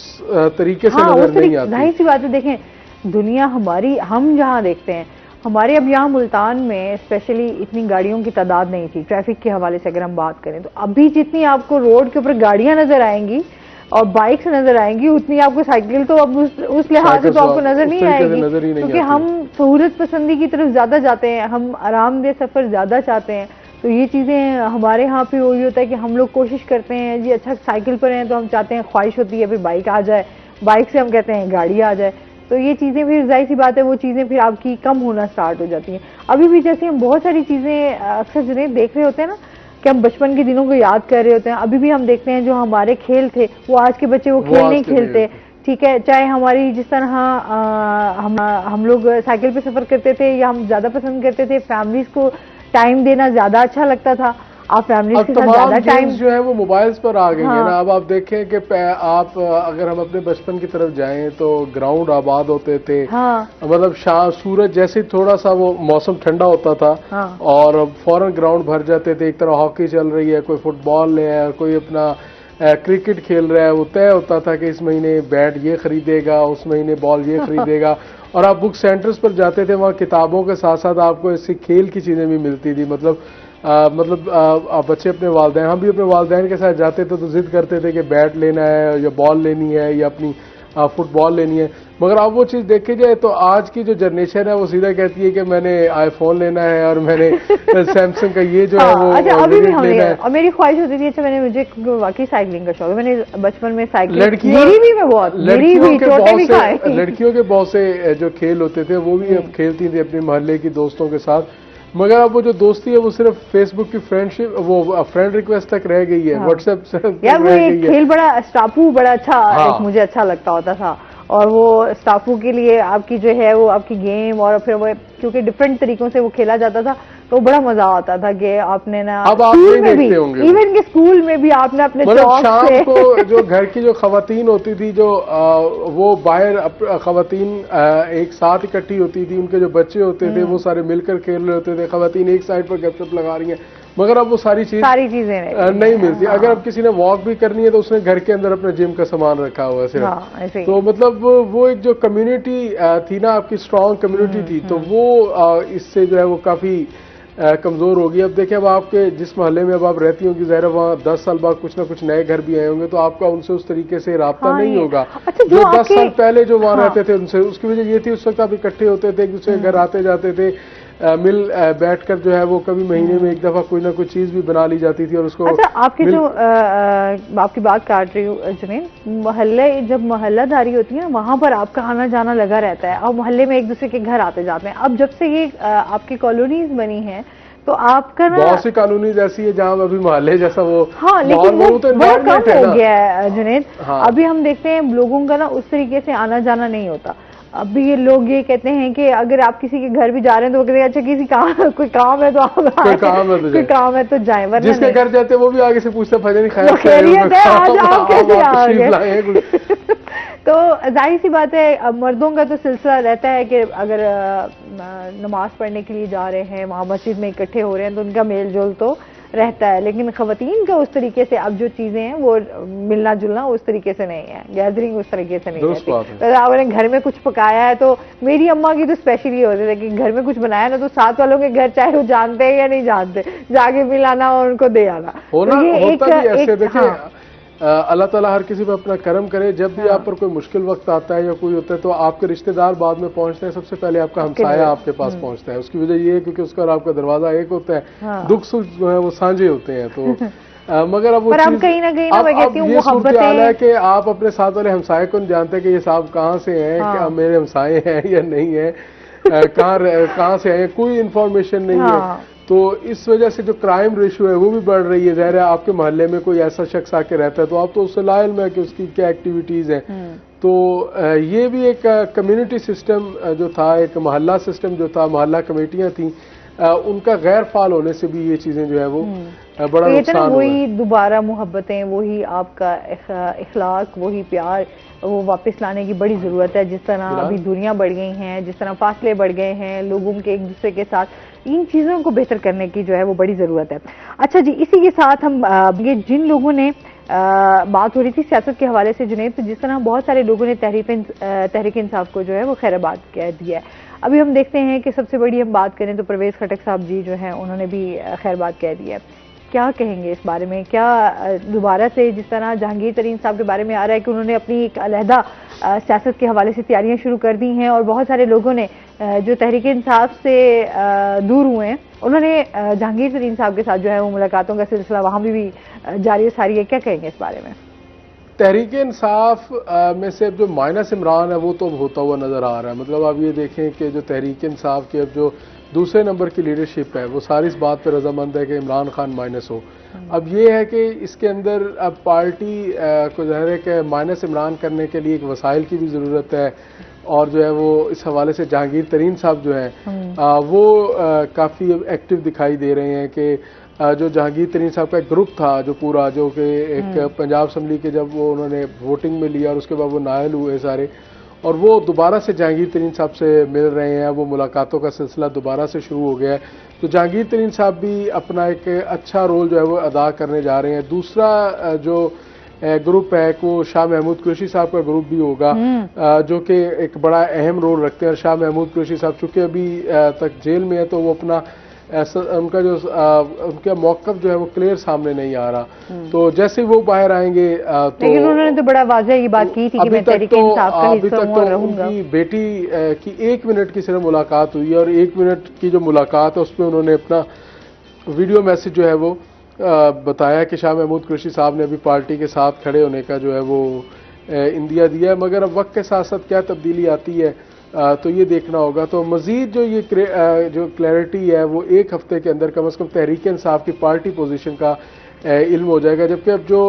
तरीके से नजर नहीं आती। जाहिर सी बात है, देखें दुनिया हमारी, हम जहाँ देखते हैं, हमारे अब यहाँ मुल्तान में स्पेशली इतनी गाड़ियों की तादाद नहीं थी। ट्रैफिक के हवाले से अगर हम बात करें तो अभी जितनी आपको रोड के ऊपर गाड़ियां नजर आएंगी और बाइक्स नजर आएंगी, उतनी आपको साइकिल तो अब उस लिहाज से तो आपको नजर नहीं आएगी, क्योंकि हम सहूलत पसंदी की तरफ ज्यादा जाते हैं, हम आरामदेह सफर ज्यादा चाहते हैं। तो ये चीजें हमारे यहाँ पे वही होता है कि हम लोग कोशिश करते हैं जी, अच्छा साइकिल पर हैं तो हम चाहते हैं, ख्वाहिश होती है फिर बाइक आ जाए, बाइक से हम कहते हैं गाड़ी आ जाए, तो ये चीजें फिर जाहिर सी बात है वो चीजें फिर आपकी कम होना स्टार्ट हो जाती हैं। अभी भी जैसे हम बहुत सारी चीजें अक्सर जिन्हें देख रहे होते हैं ना, कि हम बचपन के दिनों को याद कर रहे होते हैं, अभी भी हम देखते हैं जो हमारे खेल थे वो आज के बच्चे वो खेल नहीं खेलते, ठीक है। चाहे हमारी जिस तरह हम लोग साइकिल पे सफर करते थे या हम ज्यादा पसंद करते थे, फैमिलीज को टाइम देना ज्यादा अच्छा लगता था, आप फैमिली के साथ ज्यादा टाइम जो है वो मोबाइल्स पर आ गई है ना। अब आप देखें कि आप अगर हम अपने बचपन की तरफ जाएं तो ग्राउंड आबाद होते थे, मतलब शाम सूरज जैसे थोड़ा सा वो मौसम ठंडा होता था और फौरन ग्राउंड भर जाते थे, एक तरह हॉकी चल रही है, कोई फुटबॉल है, कोई अपना क्रिकेट खेल रहा है, वो तय होता था कि इस महीने बैट ये खरीदेगा, उस महीने बॉल ये खरीदेगा। और आप बुक सेंटर्स पर जाते थे, वहाँ किताबों के साथ साथ आपको ऐसी खेल की चीजें भी मिलती थी, मतलब बच्चे अपने वालिदैन, हम भी अपने वालिदैन के साथ जाते थे तो जिद करते थे कि बैट लेना है या बॉल लेनी है या अपनी फुटबॉल लेनी है। मगर अब वो चीज देखी जाए तो आज की जो जनरेशन है वो सीधा कहती है कि मैंने आईफोन लेना है और मैंने सैमसंग का ये जो है वो अभी भी लेना है। और मेरी ख्वाहिश होती थी, अच्छा मुझे वाकई साइकिलिंग का शौक है, मैंने बचपन में साइकिल लड़कियों के बहुत से जो खेल होते थे वो भी अब खेलती थी अपने मोहल्ले की दोस्तों के साथ, मगर अब वो जो दोस्ती है वो सिर्फ फेसबुक की फ्रेंडशिप, वो फ्रेंड रिक्वेस्ट तक रह गई है, व्हाट्सएप से यार वो एक खेल बड़ा स्टापू बड़ा अच्छा मुझे अच्छा लगता होता था, और वो स्टापू के लिए आपकी जो है वो आपकी गेम, और फिर वो क्योंकि डिफरेंट तरीकों से वो खेला जाता था तो बड़ा मजा आता था कि आपने ना अब आप नहीं देखते होंगे, इवन के स्कूल में भी आपने अपने शाम को जो घर की जो खवातीन होती थी, जो वो बाहर खवातीन एक साथ इकट्ठी होती थी, उनके जो बच्चे होते थे वो सारे मिलकर खेल रहे होते थे, खवातीन एक साइड पर गपशप लगा रही हैं, मगर अब वो सारी चीजें नहीं मिलती। अगर अब किसी ने वॉक भी करनी है तो उसने घर के अंदर अपने जिम का सामान रखा हुआ है सिर्फ, तो मतलब वो एक जो कम्युनिटी थी ना, आपकी स्ट्रॉन्ग कम्युनिटी थी, तो वो इससे जो है वो काफी कमजोर होगी। अब देखिए, अब आपके जिस मोहल्ले में अब आप रहती होंगी, ज़ाहिर है वहाँ 10 साल बाद कुछ ना कुछ नए घर भी आए होंगे, तो आपका उनसे उस तरीके से राब्ता नहीं होगा। अच्छा, जो 10 साल पहले जो वहाँ रहते थे उनसे, उसकी वजह ये थी उस वक्त आप इकट्ठे होते थे, एक दूसरे के घर आते जाते थे, मिल बैठकर जो है वो कभी महीने में एक दफा कोई ना कोई चीज भी बना ली जाती थी और उसको। अच्छा, आपकी जो आपकी बात काट रही हूँ जुनैद, मोहल्ले जब मोहल्लादारी होती है ना, वहाँ पर आपका आना जाना लगा रहता है और मोहल्ले में एक दूसरे के घर आते जाते हैं। अब जब से ये आपकी कॉलोनीज बनी है तो आपका ना बहुत सी कॉलोनीज ऐसी है जहाँ अभी मोहल्ले जैसा वो, लेकिन वो तो बड़ा कम हो गया है जुनैद। अभी हम देखते हैं लोगों का ना उस तरीके से आना जाना नहीं होता। अभी ये लोग ये कहते हैं कि अगर आप किसी के घर भी जा रहे हैं तो वो कहते हैं अच्छा किसी काम कोई काम है तो आप कोई काम है तो जाए, वरना जिसके घर जाते हैं वो भी आगे से पूछते फजर खैरियत है, आज आप कैसे आ गए। तो जाहिर सी बात है मर्दों का तो सिलसिला रहता है कि अगर नमाज पढ़ने के लिए जा रहे हैं, वहाँ मस्जिद में इकट्ठे हो रहे हैं तो उनका मेल जोल तो रहता है, लेकिन खवातीन का उस तरीके से अब जो चीजें हैं वो मिलना जुलना उस तरीके से नहीं है, गैदरिंग उस तरीके से नहीं रहती। अगर आपने घर में कुछ पकाया है तो मेरी अम्मा की तो स्पेशली होती है कि घर में कुछ बनाया ना तो साथ वालों के घर चाहे वो जानते हैं या नहीं जानते, जाके मिलाना और उनको दे आना। अल्लाह ताला हर किसी पर अपना करम करे। जब भी आप पर कोई मुश्किल वक्त आता है या कोई होता है तो आपके रिश्तेदार बाद में पहुंचते हैं, सबसे पहले आपका हमसाया आपके पास पहुंचता है। उसकी वजह ये है क्योंकि उसका और आपका दरवाजा एक होता है, दुख सुख जो है वो साझे होते हैं। तो मगर अब वो कहीं ना कहीं मैं कहती हूँ सूरत हाल है कि आप अपने साथ वाले हमसाये को नहीं जानते कि ये साहब कहाँ से हैं, क्या मेरे हमसाये हैं या नहीं है, कहाँ से हैं, कोई इंफॉर्मेशन नहीं है। तो इस वजह से जो क्राइम रेशियो है वो भी बढ़ रही है। ज़ाहिर है आपके मोहल्ले में कोई ऐसा शख्स आके रहता है तो आप तो उससे लायल में है कि उसकी क्या एक्टिविटीज हैं। तो ये भी एक कम्युनिटी सिस्टम जो था, एक मोहल्ला सिस्टम जो था, मोहल्ला कमेटियां थी, उनका गैर फाल होने से भी ये चीजें जो है वो बड़ा नुकसान हुआ है। वही दोबारा मोहब्बतें, वही आपका इखलाक, वही प्यार वो वापस लाने की बड़ी ज़रूरत है। जिस तरह अभी दूरियां बढ़ गई हैं, जिस तरह फासले बढ़ गए हैं लोगों के एक दूसरे के साथ, इन चीज़ों को बेहतर करने की जो है वो बड़ी ज़रूरत है। अच्छा जी, इसी के साथ हम ये जिन लोगों ने बात हो रही थी सियासत के हवाले से जुनैद, तो जिस तरह बहुत सारे लोगों ने तहरीक इंसाफ को जो है वो खैराबाद कह दिया है। अभी हम देखते हैं कि सबसे बड़ी हम बात करें तो परवेज़ खटक साहब जी जो हैं उन्होंने भी खैराबाद कह दिया है। क्या कहेंगे इस बारे में? क्या दोबारा से जिस तरह जहांगीर तरीन साहब के बारे में आ रहा है कि उन्होंने अपनी एक अलहदा सियासत के हवाले से तैयारियां शुरू कर दी हैं, और बहुत सारे लोगों ने जो तहरीक इंसाफ से दूर हुए हैं उन्होंने जहांगीर तरीन साहब के साथ जो है वो मुलाकातों का सिलसिला वहाँ भी जारी सारी है, क्या कहेंगे इस बारे में? तहरीक इंसाफ में से अब जो माइनस इमरान है वो तो अब होता हुआ नजर आ रहा है। मतलब आप ये देखें कि जो तहरीक इंसाफ की अब जो दूसरे नंबर की लीडरशिप है वो सारी इस बात पर रजामंद है कि इमरान खान माइनस हो। अब ये है कि इसके अंदर अब पार्टी को ज़ाहिर है कि माइनस इमरान करने के लिए एक वसाइल की भी ज़रूरत है, और जो है वो इस हवाले से जहांगीर तरीन साहब जो हैं वो काफ़ी एक्टिव दिखाई दे रहे हैं कि जो जहांगीर तरीन साहब का एक ग्रुप था जो पूरा, जो कि एक पंजाब असम्बली के जब वो उन्होंने वोटिंग में लिया और उसके बाद वो नायल हुए सारे, और वो दोबारा से जहांगीर तरीन साहब से मिल रहे हैं, वो मुलाकातों का सिलसिला दोबारा से शुरू हो गया है। तो जहांगीर तरीन साहब भी अपना एक अच्छा रोल जो है वो अदा करने जा रहे हैं। दूसरा जो ग्रुप है वो शाह महमूद कुरैशी साहब का ग्रुप भी होगा, जो कि एक बड़ा अहम रोल रखते हैं। और शाह महमूद कुरैशी साहब चूंकि अभी तक जेल में है तो वो अपना उनका जो उनका मौक़िफ़ जो है वो क्लियर सामने नहीं आ रहा। तो जैसे वो बाहर आएंगे तो लेकिन उन्होंने तो बड़ा वाज़ेह ये बात की थी कि मैं तहरीक इंसाफ का हिस्सा हूं और रहूंगा। उनकी बेटी की 1 मिनट की सिर्फ मुलाकात हुई है, और 1 मिनट की जो मुलाकात है उसमें उन्होंने अपना वीडियो मैसेज जो है वो बताया कि शाह महमूद कुरैशी साहब ने अभी पार्टी के साथ खड़े होने का जो है वो इंदिया दिया है। मगर अब वक्त के साथ साथ क्या तब्दीली आती है तो ये देखना होगा। तो मजीद जो ये जो क्लैरिटी है वो 1 हफ्ते के अंदर कम से कम तहरीक इंसाफ की पार्टी पोजीशन का इल्म हो जाएगा। जबकि अब जो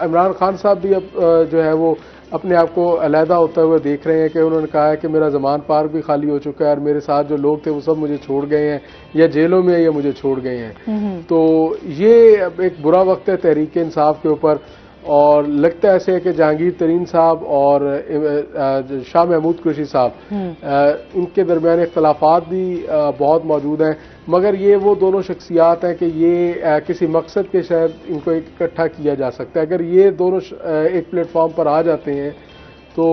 इमरान खान साहब भी अब जो है वो अपने आप को अलहदा होते हुए देख रहे हैं कि उन्होंने कहा है कि मेरा ज़मान पार्क भी खाली हो चुका है और मेरे साथ जो लोग थे वो सब मुझे छोड़ गए हैं, या जेलों में या मुझे छोड़ गए हैं। तो ये अब एक बुरा वक्त है तहरीक इंसाफ के ऊपर, और लगता है ऐसे है कि जहांगीर तरीन साहब और शाह महमूद कुरैशी साहब इनके दरमियान इख्तलाफात भी बहुत मौजूद हैं। मगर ये वो दोनों शख्सियात हैं कि ये किसी मकसद के शायद इनको इकट्ठा किया जा सकता है। अगर ये दोनों एक प्लेटफॉर्म पर आ जाते हैं तो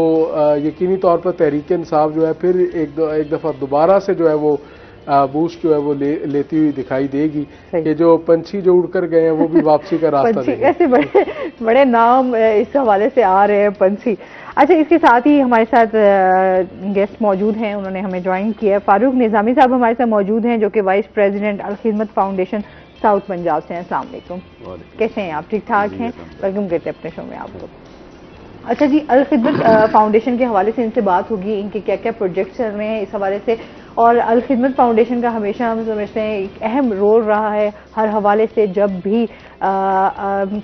यकीनी तौर पर तहरीक इंसाफ जो है फिर एक दफ़ा दोबारा से जो है वो बूस्ट जो है वो लेती हुई दिखाई देगी कि जो पंछी जो उड़कर गए हैं वो भी वापसी का रास्ता देंगे। ऐसे बड़े नाम इस हवाले से आ रहे हैं, पंछी। अच्छा, इसके साथ ही हमारे साथ गेस्ट मौजूद हैं, उन्होंने हमें ज्वाइन किया है। फारूक निजामी साहब हमारे साथ मौजूद हैं जो कि वाइस प्रेसिडेंट अल खिदमत फाउंडेशन साउथ पंजाब से हैं। अस्सलाम वालेकुम, कैसे हैं आप? ठीक ठाक हैं? वेलकम करते हैं अपने शो में आपको। अच्छा जी, अल खिदमत फाउंडेशन के हवाले से इनसे बात होगी, इनके क्या क्या प्रोजेक्ट्स चल रहे हैं इस हवाले से। और अल खिदमत फाउंडेशन का हमेशा हम समझते हैं एक अहम रोल रहा है हर हवाले से। जब भी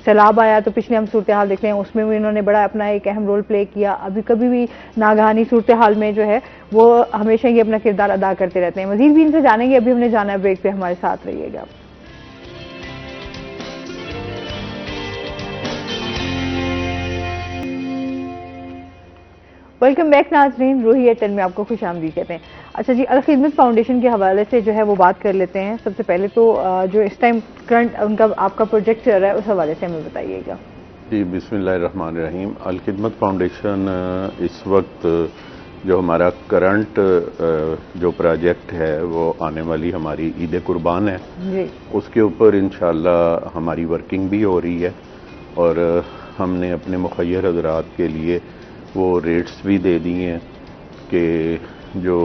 सैलाब आया तो पिछले हम सूरत हाल देखते हैं, उसमें भी इन्होंने बड़ा अपना एक अहम रोल प्ले किया। अभी कभी भी नागहानी सूरत हाल में जो है वो हमेशा ये अपना किरदार अदा करते रहते हैं। मजीद भी इनसे जानेंगे, अभी हमने जाना है ब्रेक पे, हमारे साथ रहिएगा। वेलकम बैक नाज़रीन, रूही एयरटेल में आपको खुश आमदीद कहते हैं। अच्छा जी, अल खिदमत फाउंडेशन के हवाले से जो है वो बात कर लेते हैं। सबसे पहले तो जो इस टाइम करंट उनका आपका प्रोजेक्ट चल रहा है उस हवाले से हमें बताइएगा। जी, बिस्मिल्लाहिर्रहमानिर्रहीम। अल खिदमत फाउंडेशन इस वक्त जो हमारा करंट जो प्रोजेक्ट है वो आने वाली हमारी ईद कुर्बान है जी, उसके ऊपर इंशाअल्लाह हमारी वर्किंग भी हो रही है, और हमने अपने मुखय्यर हज़रात के लिए वो रेट्स भी दे दिए हैं कि जो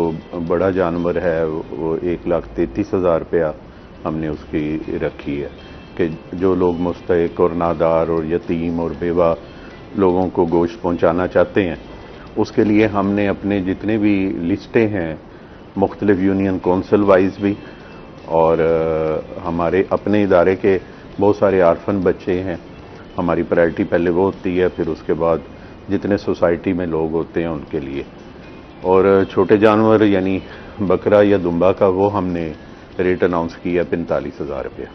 बड़ा जानवर है वो 1,33,000 रुपया हमने उसकी रखी है कि जो लोग मुस्तहिक और नादार और यतीम और बेवा लोगों को गोश्त पहुंचाना चाहते हैं उसके लिए हमने अपने जितने भी लिस्टें हैं मुख्तलिफ यूनियन कौंसिल वाइज भी, और हमारे अपने इदारे के बहुत सारे आर्फन बच्चे हैं, हमारी प्रायोरिटी पहले वो होती है, फिर उसके बाद जितने सोसाइटी में लोग होते हैं उनके लिए। और छोटे जानवर यानी बकरा या दुम्बा का वो हमने रेट अनाउंस किया 45,000 रुपया।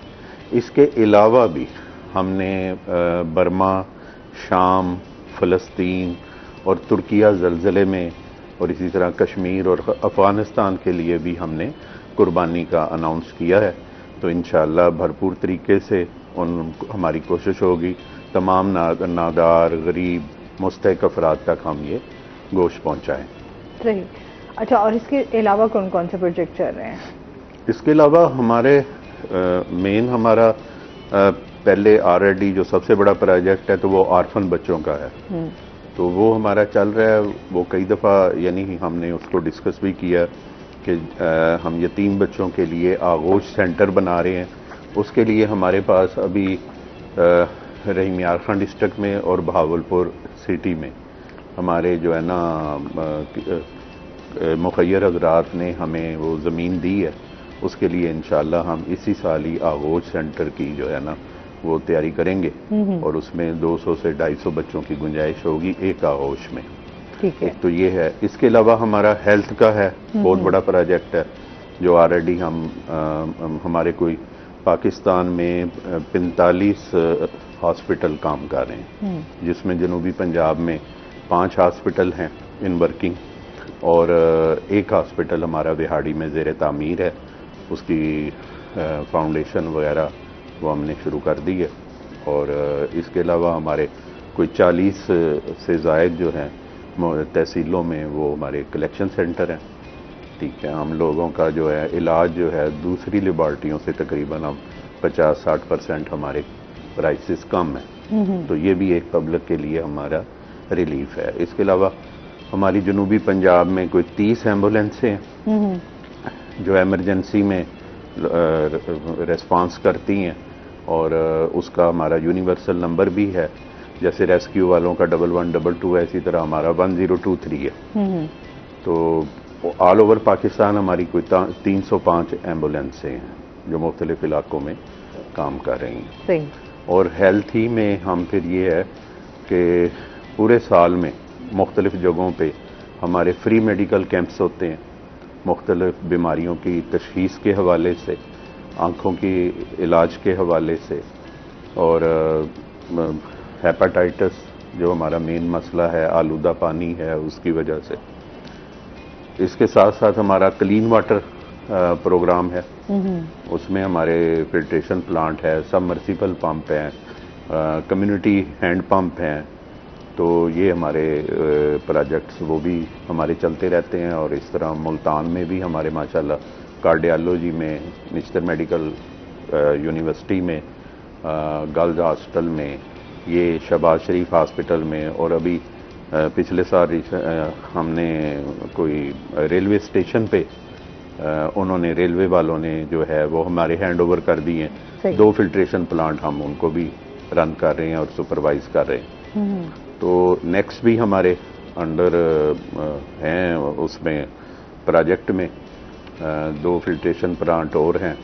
इसके अलावा भी हमने बर्मा, शाम, फ़लस्तीन और तुर्किया ज़लज़ले में और इसी तरह कश्मीर और अफ़गानिस्तान के लिए भी हमने कुर्बानी का अनाउंस किया है। तो इंशाअल्लाह भरपूर तरीके से हमारी कोशिश होगी तमाम नादार, गरीब, मुस्तहिक अफराद तक हम ये गोश्त पहुँचाएँ। सही। अच्छा, और इसके अलावा कौन कौन से प्रोजेक्ट चल रहे हैं? इसके अलावा हमारे मेन हमारा पहले ऑलरेडी जो सबसे बड़ा प्रोजेक्ट है तो वो ऑर्फन बच्चों का है। तो वो हमारा चल रहा है। वो कई दफ़ा यानी हमने उसको डिस्कस भी किया कि हम यतीम बच्चों के लिए आगोश सेंटर बना रहे हैं। उसके लिए हमारे पास अभी रहीम यार खान डिस्ट्रिक्ट में और बहावलपुर सिटी में हमारे जो है ना मुखैर हजरात ने हमें वो ज़मीन दी है। उसके लिए इंशाअल्लाह हम इसी साल ही आगोश सेंटर की जो है ना वो तैयारी करेंगे और उसमें 200 से 250 बच्चों की गुंजाइश होगी एक आगोश में। ठीक है। तो ये है। इसके अलावा हमारा हेल्थ का है, बहुत बड़ा प्रोजेक्ट है जो ऑलरेडी हम हमारे कोई पाकिस्तान में 45 हॉस्पिटल काम कर रहे हैं, जिसमें जनूबी पंजाब में 5 हॉस्पिटल हैं इन वर्किंग और एक हॉस्पिटल हमारा बिहाड़ी में ज़ेर तामीर है। उसकी फाउंडेशन वगैरह वो हमने शुरू कर दी है। और इसके अलावा हमारे कोई 40 से ज़ायद जो हैं तहसीलों में वो हमारे कलेक्शन सेंटर हैं। ठीक है, हम लोगों का जो है इलाज जो है दूसरी लेबॉर्ट्रियों से तकरीबन हम 50-60% हमारे प्राइसेस कम है। तो ये भी एक पब्लिक के लिए हमारा रिलीफ है। इसके अलावा हमारी जनूबी पंजाब में कोई 30 एम्बुलेंसें हैं जो एमरजेंसी में रिस्पांस करती हैं और उसका हमारा यूनिवर्सल नंबर भी है। जैसे रेस्क्यू वालों का 1122 है, इसी तरह हमारा 1023 है। तो ऑल ओवर पाकिस्तान हमारी कोई 305 एम्बुलेंसें हैं जो मुख्तलिफ इलाकों में काम कर रही हैं। सही। और हेल्थ ही में हम फिर ये है कि पूरे साल में मुख्तलिफ जगहों पे हमारे फ्री मेडिकल कैंप्स होते हैं, मुख्तलिफ बीमारियों की तशख़ीस के हवाले से, आँखों की इलाज के हवाले से और हेपेटाइटिस जो हमारा मेन मसला है, आलूदा पानी है, उसकी वजह से। इसके साथ साथ हमारा क्लीन वाटर प्रोग्राम है। उसमें हमारे फिल्ट्रेशन प्लांट है, सबमर्सिबल पंप हैं, कम्युनिटी हैंड पंप हैं। तो ये हमारे प्रोजेक्ट्स वो भी हमारे चलते रहते हैं। और इस तरह मुल्तान में भी हमारे माशाल्लाह कार्डियोलॉजी में, निश्तर मेडिकल यूनिवर्सिटी में, गर्ल्स हॉस्टल में, ये शहबाज शरीफ हॉस्पिटल में और अभी पिछले साल हमने कोई रेलवे स्टेशन पे उन्होंने रेलवे वालों ने जो है वो हमारे हैंड ओवर कर दिए हैं। 2 फिल्ट्रेशन प्लांट हम उनको भी रन कर रहे हैं और सुपरवाइज कर रहे हैं। तो नेक्स्ट भी हमारे अंडर हैं उसमें प्रोजेक्ट में 2 फिल्ट्रेशन प्लांट और हैं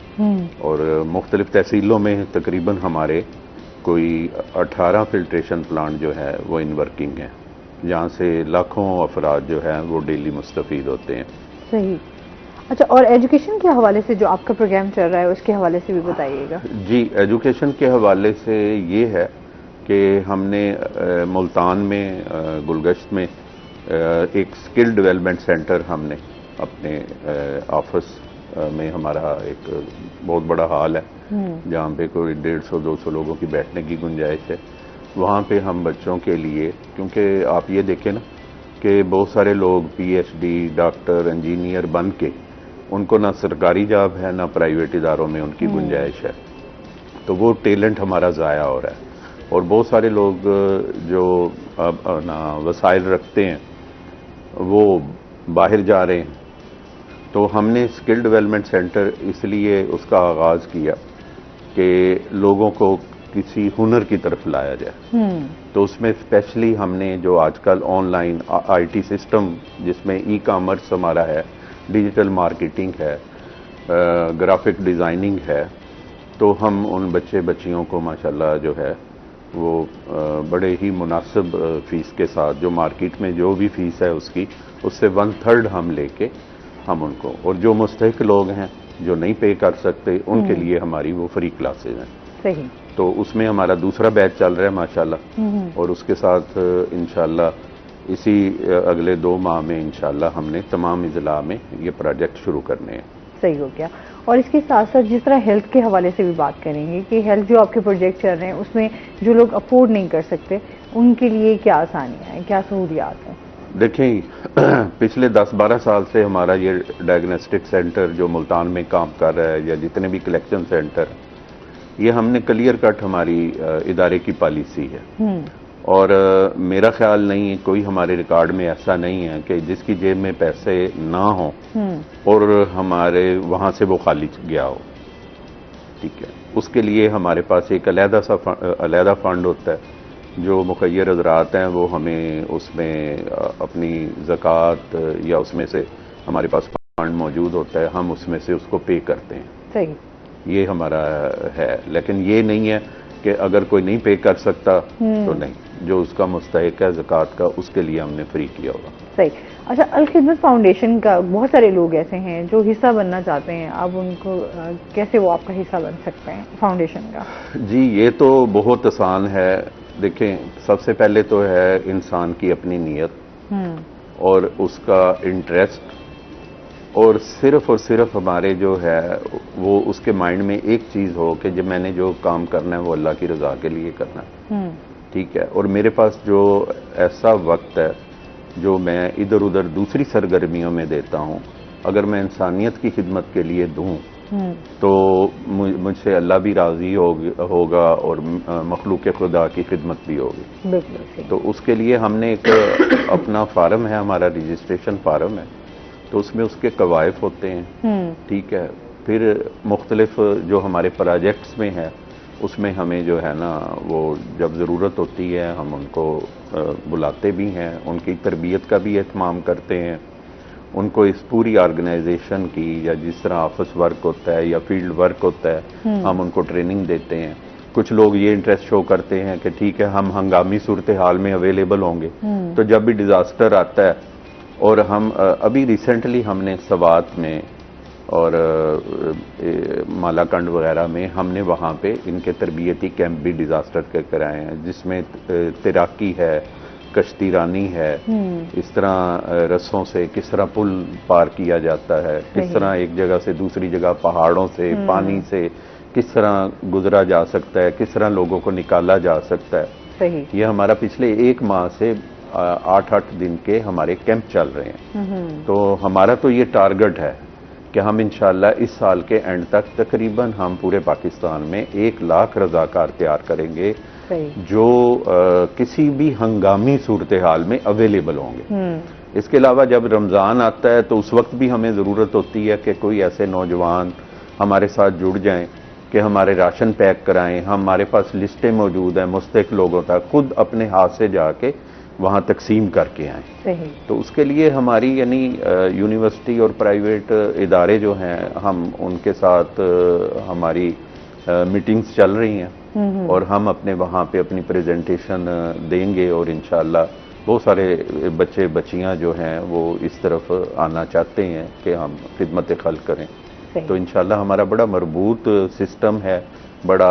और मुख्तलिफ तहसीलों में तकरीबन हमारे कोई 18 फिल्ट्रेशन प्लांट जो है वो इन वर्किंग हैं, जहाँ से लाखों अफराद जो है वो डेली मुस्तफीद होते हैं। सही। अच्छा, और एजुकेशन के हवाले से जो आपका प्रोग्राम चल रहा है उसके हवाले से भी बताइएगा। जी, एजुकेशन के हवाले से ये है कि हमने मुल्तान में गुलगश्त में एक स्किल डेवलपमेंट सेंटर हमने अपने ऑफिस में, हमारा एक बहुत बड़ा हॉल है जहाँ पे कोई 150-200 लोगों की बैठने की गुंजाइश है। वहाँ पे हम बच्चों के लिए, क्योंकि आप ये देखें ना कि बहुत सारे लोग PhD, डॉक्टर, इंजीनियर बन के उनको ना सरकारी जॉब है ना प्राइवेट इदारों में उनकी गुंजाइश है, तो वो टैलेंट हमारा ज़ाया हो रहा है। और बहुत सारे लोग जो अब ना वसाइल रखते हैं वो बाहर जा रहे हैं। तो हमने स्किल डेवलपमेंट सेंटर इसलिए उसका आगाज़ किया कि लोगों को किसी हुनर की तरफ लाया जाए। तो उसमें स्पेशली हमने जो आजकल ऑनलाइन IT सिस्टम जिसमें ई-कॉमर्स हमारा है, डिजिटल मार्केटिंग है, ग्राफिक डिज़ाइनिंग है, तो हम उन बच्चियों को माशाल्लाह जो है वो बड़े ही मुनासिब फ़ीस के साथ, जो मार्केट में जो भी फ़ीस है उसकी उससे 1/3 हम लेके हम उनको, और जो मुस्तहिक लोग हैं जो नहीं पे कर सकते उनके लिए हमारी वो फ्री क्लासेज हैं। सही। तो उसमें हमारा दूसरा बैच चल रहा है माशाल्लाह, और उसके साथ इंशाल्लाह इसी अगले 2 माह में इंशाल्लाह हमने तमाम इजला में ये प्रोजेक्ट शुरू करने हैं। सही हो गया। और इसके साथ साथ जिस तरह हेल्थ के हवाले से भी बात करेंगे कि हेल्थ जो आपके प्रोजेक्ट चल रहे हैं उसमें जो लोग अफोर्ड नहीं कर सकते उनके लिए क्या आसानियाँ हैं, क्या सहूलियात हैं? देखें, पिछले 10-12 साल से हमारा ये डायग्नोस्टिक सेंटर जो मुल्तान में काम कर रहा है या जितने भी कलेक्शन सेंटर, ये हमने क्लियर कट हमारी इदारे की पॉलिसी है। और मेरा ख्याल नहीं है कोई हमारे रिकॉर्ड में ऐसा नहीं है कि जिसकी जेब में पैसे ना हो और हमारे वहां से वो खाली गया हो। ठीक है, उसके लिए हमारे पास एक अलहदा फंड होता है जो मुखय्यर हजरात हैं वो हमें उसमें अपनी ज़कात या उसमें से हमारे पास फंड मौजूद होता है, हम उसमें से उसको पे करते हैं। सही। ये हमारा है, लेकिन ये नहीं है कि अगर कोई नहीं पे कर सकता तो नहीं, जो उसका मुस्तहिक है ज़कात का उसके लिए हमने फ्री किया होगा। सही। अच्छा, अल खिदमत फाउंडेशन का बहुत सारे लोग ऐसे हैं जो हिस्सा बनना चाहते हैं, अब उनको कैसे वो आपका हिस्सा बन सकते हैं फाउंडेशन का? जी, ये तो बहुत आसान है। देखें, सबसे पहले तो है इंसान की अपनी नीयत और उसका इंटरेस्ट, और सिर्फ हमारे जो है वो उसके माइंड में एक चीज़ हो कि जब मैंने जो काम करना है वो अल्लाह की रज़ा के लिए करना है। ठीक है, और मेरे पास जो ऐसा वक्त है जो मैं इधर उधर दूसरी सरगर्मियों में देता हूँ, अगर मैं इंसानियत की खिदमत के लिए दूँ तो मुझसे अल्लाह भी राज़ी होगा और मखलूक खुदा की खिदमत भी होगी। बिल्कुल। तो उसके लिए हमने एक अपना फार्म है, हमारा रजिस्ट्रेशन फार्म है, तो उसमें उसके कवायद होते हैं। ठीक है, फिर मुख्तलिफ जो हमारे प्रोजेक्ट्स में है उसमें हमें जो है ना वो जब ज़रूरत होती है हम उनको बुलाते भी हैं, उनकी तरबियत का भी एहतमाम करते हैं, उनको इस पूरी ऑर्गेनाइजेशन की या जिस तरह ऑफिस वर्क होता है या फील्ड वर्क होता है हम उनको ट्रेनिंग देते हैं। कुछ लोग ये इंटरेस्ट शो करते हैं कि ठीक है हम हंगामी सूरत हाल में अवेलेबल होंगे, तो जब भी डिज़ास्टर आता है, और हम अभी रिसेंटली हमने सवात में और मालाकंड वगैरह में हमने वहाँ पे इनके तरबियती कैंप भी डिज़ास्टर के कराए हैं, जिसमें तैराकी है, कश्ती रानी है, इस तरह रस्सों से किस तरह पुल पार किया जाता है, किस तरह एक जगह से दूसरी जगह पहाड़ों से पानी से किस तरह गुजरा जा सकता है, किस तरह लोगों को निकाला जा सकता है। सही। ये हमारा पिछले 1 माह से 8-8 दिन के हमारे कैंप चल रहे हैं। तो हमारा तो ये टारगेट है कि हम इंशाल्लाह इस साल के एंड तक तकरीबन हम पूरे पाकिस्तान में 1 लाख रज़ाकार तैयार करेंगे जो किसी भी हंगामी सूरत हाल में अवेलेबल होंगे। इसके अलावा जब रमज़ान आता है तो उस वक्त भी हमें ज़रूरत होती है कि कोई ऐसे नौजवान हमारे साथ जुड़ जाएं कि हमारे राशन पैक कराएं। हमारे पास लिस्टें मौजूद हैं, मुस्तहिक लोगों तक खुद अपने हाथ से जाके वहाँ तकसीम करके आएँ। सही। तो उसके लिए हमारी यानी यूनिवर्सिटी और प्राइवेट इदारे जो हैं हम उनके साथ हमारी मीटिंग्स चल रही हैं और हम अपने वहाँ पे अपनी प्रेजेंटेशन देंगे, और इंशाल्लाह बहुत सारे बच्चे बच्चियाँ जो हैं वो इस तरफ आना चाहते हैं कि हम खिदमत खल्क करें। तो इंशाल्लाह हमारा बड़ा मरबूत सिस्टम है, बड़ा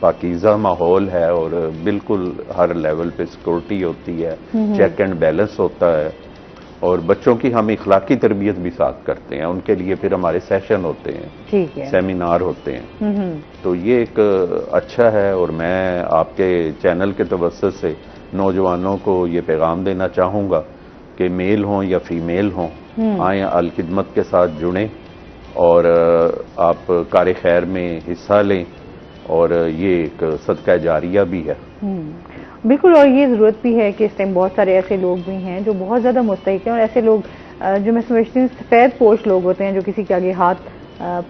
पाकीज़ा माहौल है, और बिल्कुल हर लेवल पे सिक्योरिटी होती है, चेक एंड बैलेंस होता है, और बच्चों की हम इखलाकी तरबियत भी साथ करते हैं। उनके लिए फिर हमारे सेशन होते हैं, ठीक है, सेमिनार होते हैं। तो ये एक अच्छा है, और मैं आपके चैनल के तवज्जुह से नौजवानों को ये पैगाम देना चाहूँगा कि मेल हों या फीमेल हों, आए अल खिदमत के साथ जुड़ें और आप कार खैर में हिस्सा लें, और ये एक सदका जारिया भी है। बिल्कुल, और ये ज़रूरत भी है कि इस टाइम बहुत सारे ऐसे लोग भी हैं जो बहुत ज़्यादा मुस्तहिक हैं, और ऐसे लोग जो मैं समझती हूँ सफ़ेद पोश लोग होते हैं जो किसी के आगे हाथ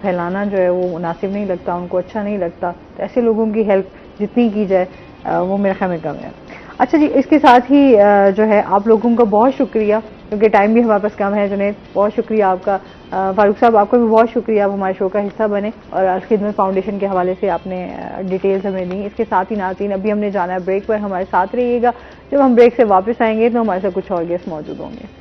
फैलाना जो है वो मुनासिब नहीं लगता, उनको अच्छा नहीं लगता। तो ऐसे लोगों की हेल्प जितनी की जाए वो मेरे ख्याल में कम है। अच्छा जी, इसके साथ ही जो है आप लोगों का बहुत शुक्रिया, क्योंकि टाइम भी हमारे पास कम है। जुनैद, बहुत शुक्रिया आपका। फारूक साहब, आपका भी बहुत शुक्रिया, आप हमारे शो का हिस्सा बने और अल खिदमत फाउंडेशन के हवाले से आपने डिटेल्स हमें दी। इसके साथ ही नाज़रीन, अभी हमने जाना है ब्रेक पर, हमारे साथ रहिएगा। जब हम ब्रेक से वापस आएंगे तो हमारे साथ कुछ और गेस्ट मौजूद होंगे।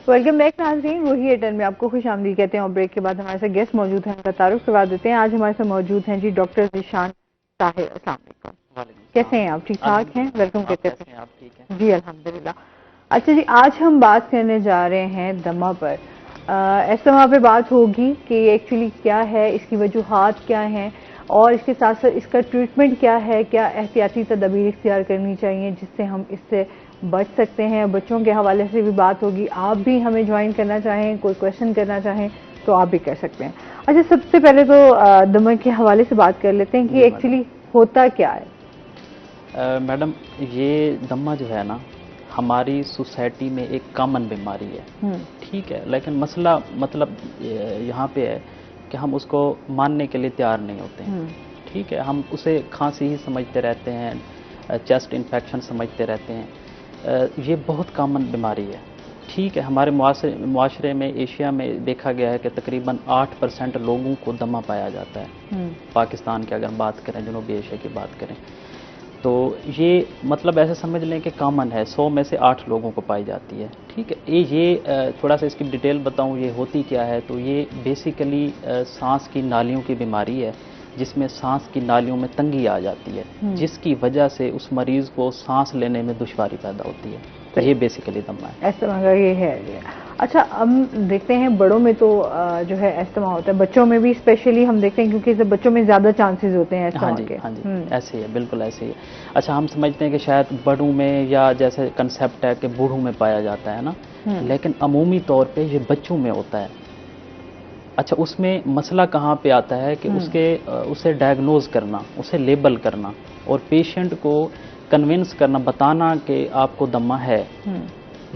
वेलकम बैक नाज़रीन, वही टर्न में आपको खुश आमदीद कहते हैं और ब्रेक के बाद हमारे साथ गेस्ट मौजूद हैं, उनका तारुफ करवा देते हैं। आज हमारे साथ मौजूद हैं जी डॉक्टर ज़ीशान ताहिर। अस्सलाम वालेकुम, कैसे हैं आप? ठीक ठाक हैं? वेलकम कहते हैं आप? ठीक है जी, अल्हम्दुलिल्लाह। अच्छा जी, आज हम बात करने जा रहे हैं दमा पर। एस्थमा पे बात होगी कि एक्चुअली क्या है, इसकी वजूहात क्या हैं और इसके साथ साथ इसका ट्रीटमेंट क्या है, क्या एहतियाती तदबीर इख्तियार करनी चाहिए जिससे हम इससे बच सकते हैं। बच्चों के हवाले से भी बात होगी। आप भी हमें ज्वाइन करना चाहें, कोई क्वेश्चन करना चाहें तो आप भी कर सकते हैं। अच्छा, सबसे पहले तो दमा के हवाले से बात कर लेते हैं कि एक्चुअली होता क्या है। मैडम, ये दमा जो है ना, हमारी सोसाइटी में एक कॉमन बीमारी है, ठीक है, लेकिन मसला मतलब यहाँ पे है कि हम उसको मानने के लिए तैयार नहीं होते हैं, ठीक है। हम उसे खांसी ही समझते रहते हैं, चेस्ट इन्फेक्शन समझते रहते हैं। ये बहुत कॉमन बीमारी है, ठीक है। हमारे मुआशरे में, एशिया में देखा गया है कि तकरीबन 8% लोगों को दमा पाया जाता है। पाकिस्तान की अगर बात करें, जनूबी एशिया की बात करें, तो ये मतलब ऐसे समझ लें कि कॉमन है, 100 में से 8 लोगों को पाई जाती है, ठीक है। ये थोड़ा सा इसकी डिटेल बताऊं, ये होती क्या है, तो ये बेसिकली सांस की नालियों की बीमारी है, जिसमें सांस की नालियों में तंगी आ जाती है, जिसकी वजह से उस मरीज को सांस लेने में दुश्वारी पैदा होती है। तो ये बेसिकली दमा है। एस्थमा का ये है। अच्छा, हम देखते हैं बड़ों में तो जो है एस्थमा होता है, बच्चों में भी स्पेशली हम देखते हैं क्योंकि बच्चों में ज्यादा चांसेस होते हैं एस्थमा के। हाँ जी, ऐसे ही है, बिल्कुल ऐसे ही है। अच्छा, हम समझते हैं कि शायद बड़ों में या जैसे कंसेप्ट है कि बूढ़ों में पाया जाता है ना, लेकिन अमूमी तौर पे ये बच्चों में होता है। अच्छा, उसमें मसला कहाँ पे आता है कि उसे डायग्नोज करना, उसे लेबल करना और पेशेंट को कन्विंस करना, बताना कि आपको दमा है,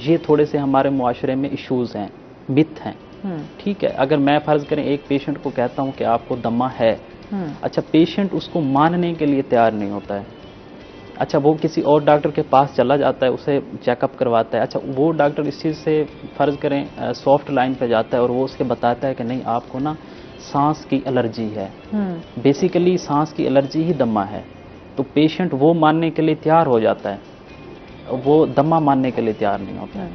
ये थोड़े से हमारे मुआशरे में इश्यूज हैं, मिथ हैं, ठीक है। अगर मैं फर्ज करें एक पेशेंट को कहता हूँ कि आपको दमा है, अच्छा, पेशेंट उसको मानने के लिए तैयार नहीं होता है। अच्छा, वो किसी और डॉक्टर के पास चला जाता है, उसे चेकअप करवाता है। अच्छा, वो डॉक्टर इस चीज़ से फर्ज करें सॉफ्ट लाइन पे जाता है और वो उसके बताता है कि नहीं, आपको ना सांस की एलर्जी है, बेसिकली सांस की एलर्जी ही दमा है। तो पेशेंट वो मानने के लिए तैयार हो जाता है, वो दमा मानने के लिए तैयार नहीं होता है।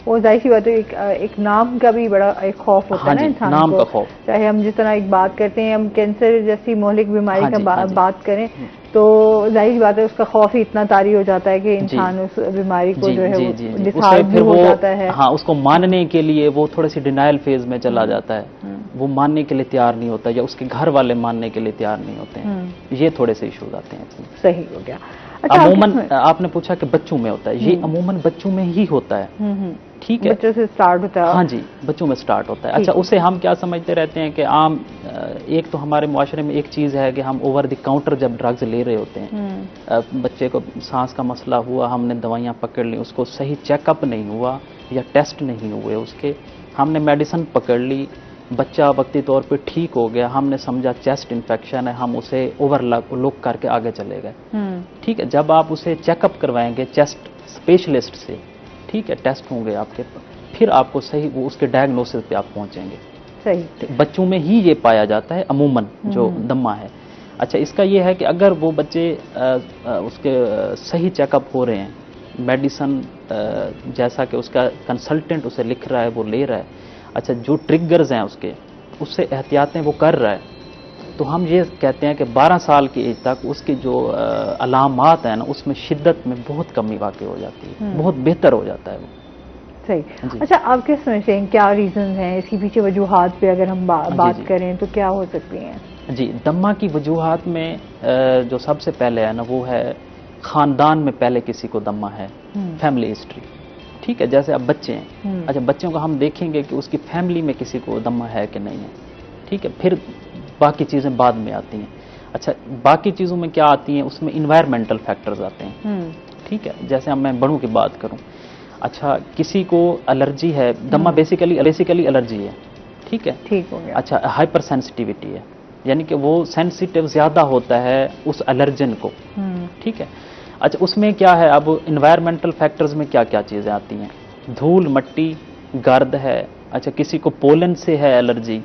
वो जाहिर सी बात है, एक नाम का भी बड़ा एक खौफ होता है ना इंसान नाम को। का खौफ, चाहे हम जिस तरह एक बात करते हैं, हम कैंसर जैसी मोहलिक बीमारी का बात करें तो जाहिर सी बात है उसका खौफ ही इतना तारी हो जाता है कि इंसान उस बीमारी को जो है वो डिसहार्ड हो जाता है। हाँ, उसको मानने के लिए वो थोड़ी सी डिनायल फेज में चला जाता है, वो मानने के लिए तैयार नहीं होता, या उसके घर वाले मानने के लिए तैयार नहीं होते हैं। ये थोड़े से इश्यूज आते हैं। सही हो गया। अच्छा, अमूमन आपने पूछा कि बच्चों में होता है, ये अमूमन बच्चों में ही होता है, ठीक है, बच्चों से स्टार्ट होता है। हाँ जी, बच्चों में स्टार्ट होता है। अच्छा, उसे हम क्या समझते रहते हैं कि आम, एक तो हमारे मुआशरे में एक चीज़ है कि हम ओवर द काउंटर जब ड्रग्स ले रहे होते हैं, बच्चे को सांस का मसला हुआ, हमने दवाइयाँ पकड़ ली, उसको सही चेकअप नहीं हुआ या टेस्ट नहीं हुए उसके, हमने मेडिसिन पकड़ ली, बच्चा वक्ती तौर पे ठीक हो गया, हमने समझा चेस्ट इन्फेक्शन है, हम उसे ओवरलुक करके आगे चले गए, ठीक है। जब आप उसे चेकअप करवाएंगे चेस्ट स्पेशलिस्ट से, ठीक है, टेस्ट होंगे आपके, फिर आपको सही वो उसके डायग्नोसिस पे आप पहुंचेंगे। सही, बच्चों में ही ये पाया जाता है अमूमन जो दमा है। अच्छा, इसका ये है कि अगर वो बच्चे उसके सही चेकअप हो रहे हैं, मेडिसिन जैसा कि उसका कंसल्टेंट उसे लिख रहा है वो ले रहा है, अच्छा, जो ट्रिगर्स हैं उससे एहतियातें वो कर रहा है, तो हम ये कहते हैं कि 12 साल की एज तक उसकी जो अलामात हैं ना, उसमें शिद्दत में बहुत कमी वाक़ई हो जाती है, बहुत बेहतर हो जाता है वो। सही। अच्छा, आप क्या समझते हैं, क्या रीजन हैं इसकी पीछे, वजूहात पे अगर हम बात करें तो क्या हो सकती हैं? जी, दमा की वजूहात में जो सबसे पहले है ना, वो है ख़ानदान में पहले किसी को दमा है, फैमिली हिस्ट्री, ठीक है। जैसे अब बच्चे हैं, अच्छा, बच्चों को हम देखेंगे कि उसकी फैमिली में किसी को दमा है कि नहीं है, ठीक है, फिर बाकी चीज़ें बाद में आती हैं। अच्छा, बाकी चीज़ों में क्या आती हैं, उसमें इन्वायरमेंटल फैक्टर्स आते हैं, ठीक है। जैसे अब मैं बड़ों की बात करूं, अच्छा, किसी को एलर्जी है, दमा बेसिकली एलर्जी है, ठीक है, ठीक हो गया। अच्छा, हाइपर सेंसिटिविटी है, यानी कि वो सेंसिटिव ज़्यादा होता है उस एलर्जन को, ठीक है। अच्छा, उसमें क्या है, अब इन्वायरमेंटल फैक्टर्स में क्या क्या चीज़ें आती हैं, धूल मट्टी, गर्द है, अच्छा, किसी को पोलन से है एलर्जी,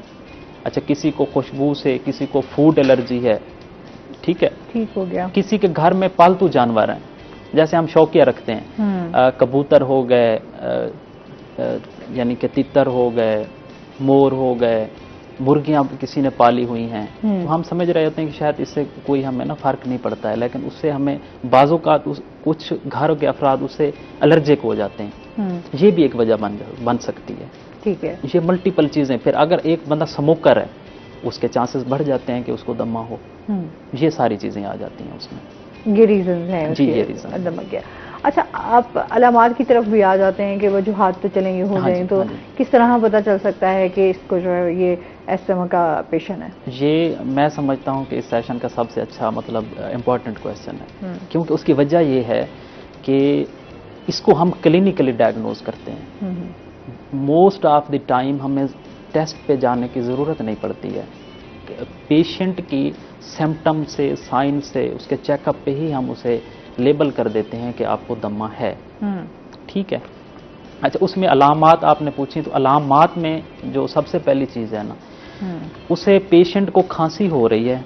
अच्छा, किसी को खुशबू से, किसी को फूड एलर्जी है, ठीक है, ठीक हो गया। किसी के घर में पालतू जानवर हैं, जैसे हम शौकिया रखते हैं, कबूतर हो गए, यानी कि तितर हो गए, मोर हो गए, मुर्गियां किसी ने पाली हुई हैं, तो हम समझ रहे होते हैं कि शायद इससे कोई हमें ना फर्क नहीं पड़ता है, लेकिन उससे हमें बाजों का कुछ घरों के अफराद उससे एलर्जिक हो जाते हैं। ये भी एक वजह बन सकती है। ठीक है। ये मल्टीपल चीजें। फिर अगर एक बंदा स्मोकर है, उसके चांसेस बढ़ जाते हैं कि उसको दमा हो। ये सारी चीजें आ जाती हैं उसमें। ये रीजन है जी, ये रीजन दमा के। अच्छा, आप अलामात की तरफ भी आ जाते हैं कि वजूहात तो चलेंगे हो जाएं, तो किस तरह पता चल सकता है कि इसको जो है ये एस्थमा का पेशेंट है? ये मैं समझता हूँ कि इस सेशन का सबसे अच्छा मतलब इम्पोर्टेंट क्वेश्चन है, क्योंकि उसकी वजह ये है कि इसको हम क्लिनिकली डायग्नोज करते हैं। मोस्ट ऑफ द टाइम हमें टेस्ट पे जाने की ज़रूरत नहीं पड़ती है। पेशेंट की सिम्टम से, साइन से, उसके चेकअप पे ही हम उसे लेबल कर देते हैं कि आपको दमा है। ठीक है। अच्छा, उसमें अलामात आपने पूछी, तो अलामात में जो सबसे पहली चीज़ है ना, उसे पेशेंट को खांसी हो रही है,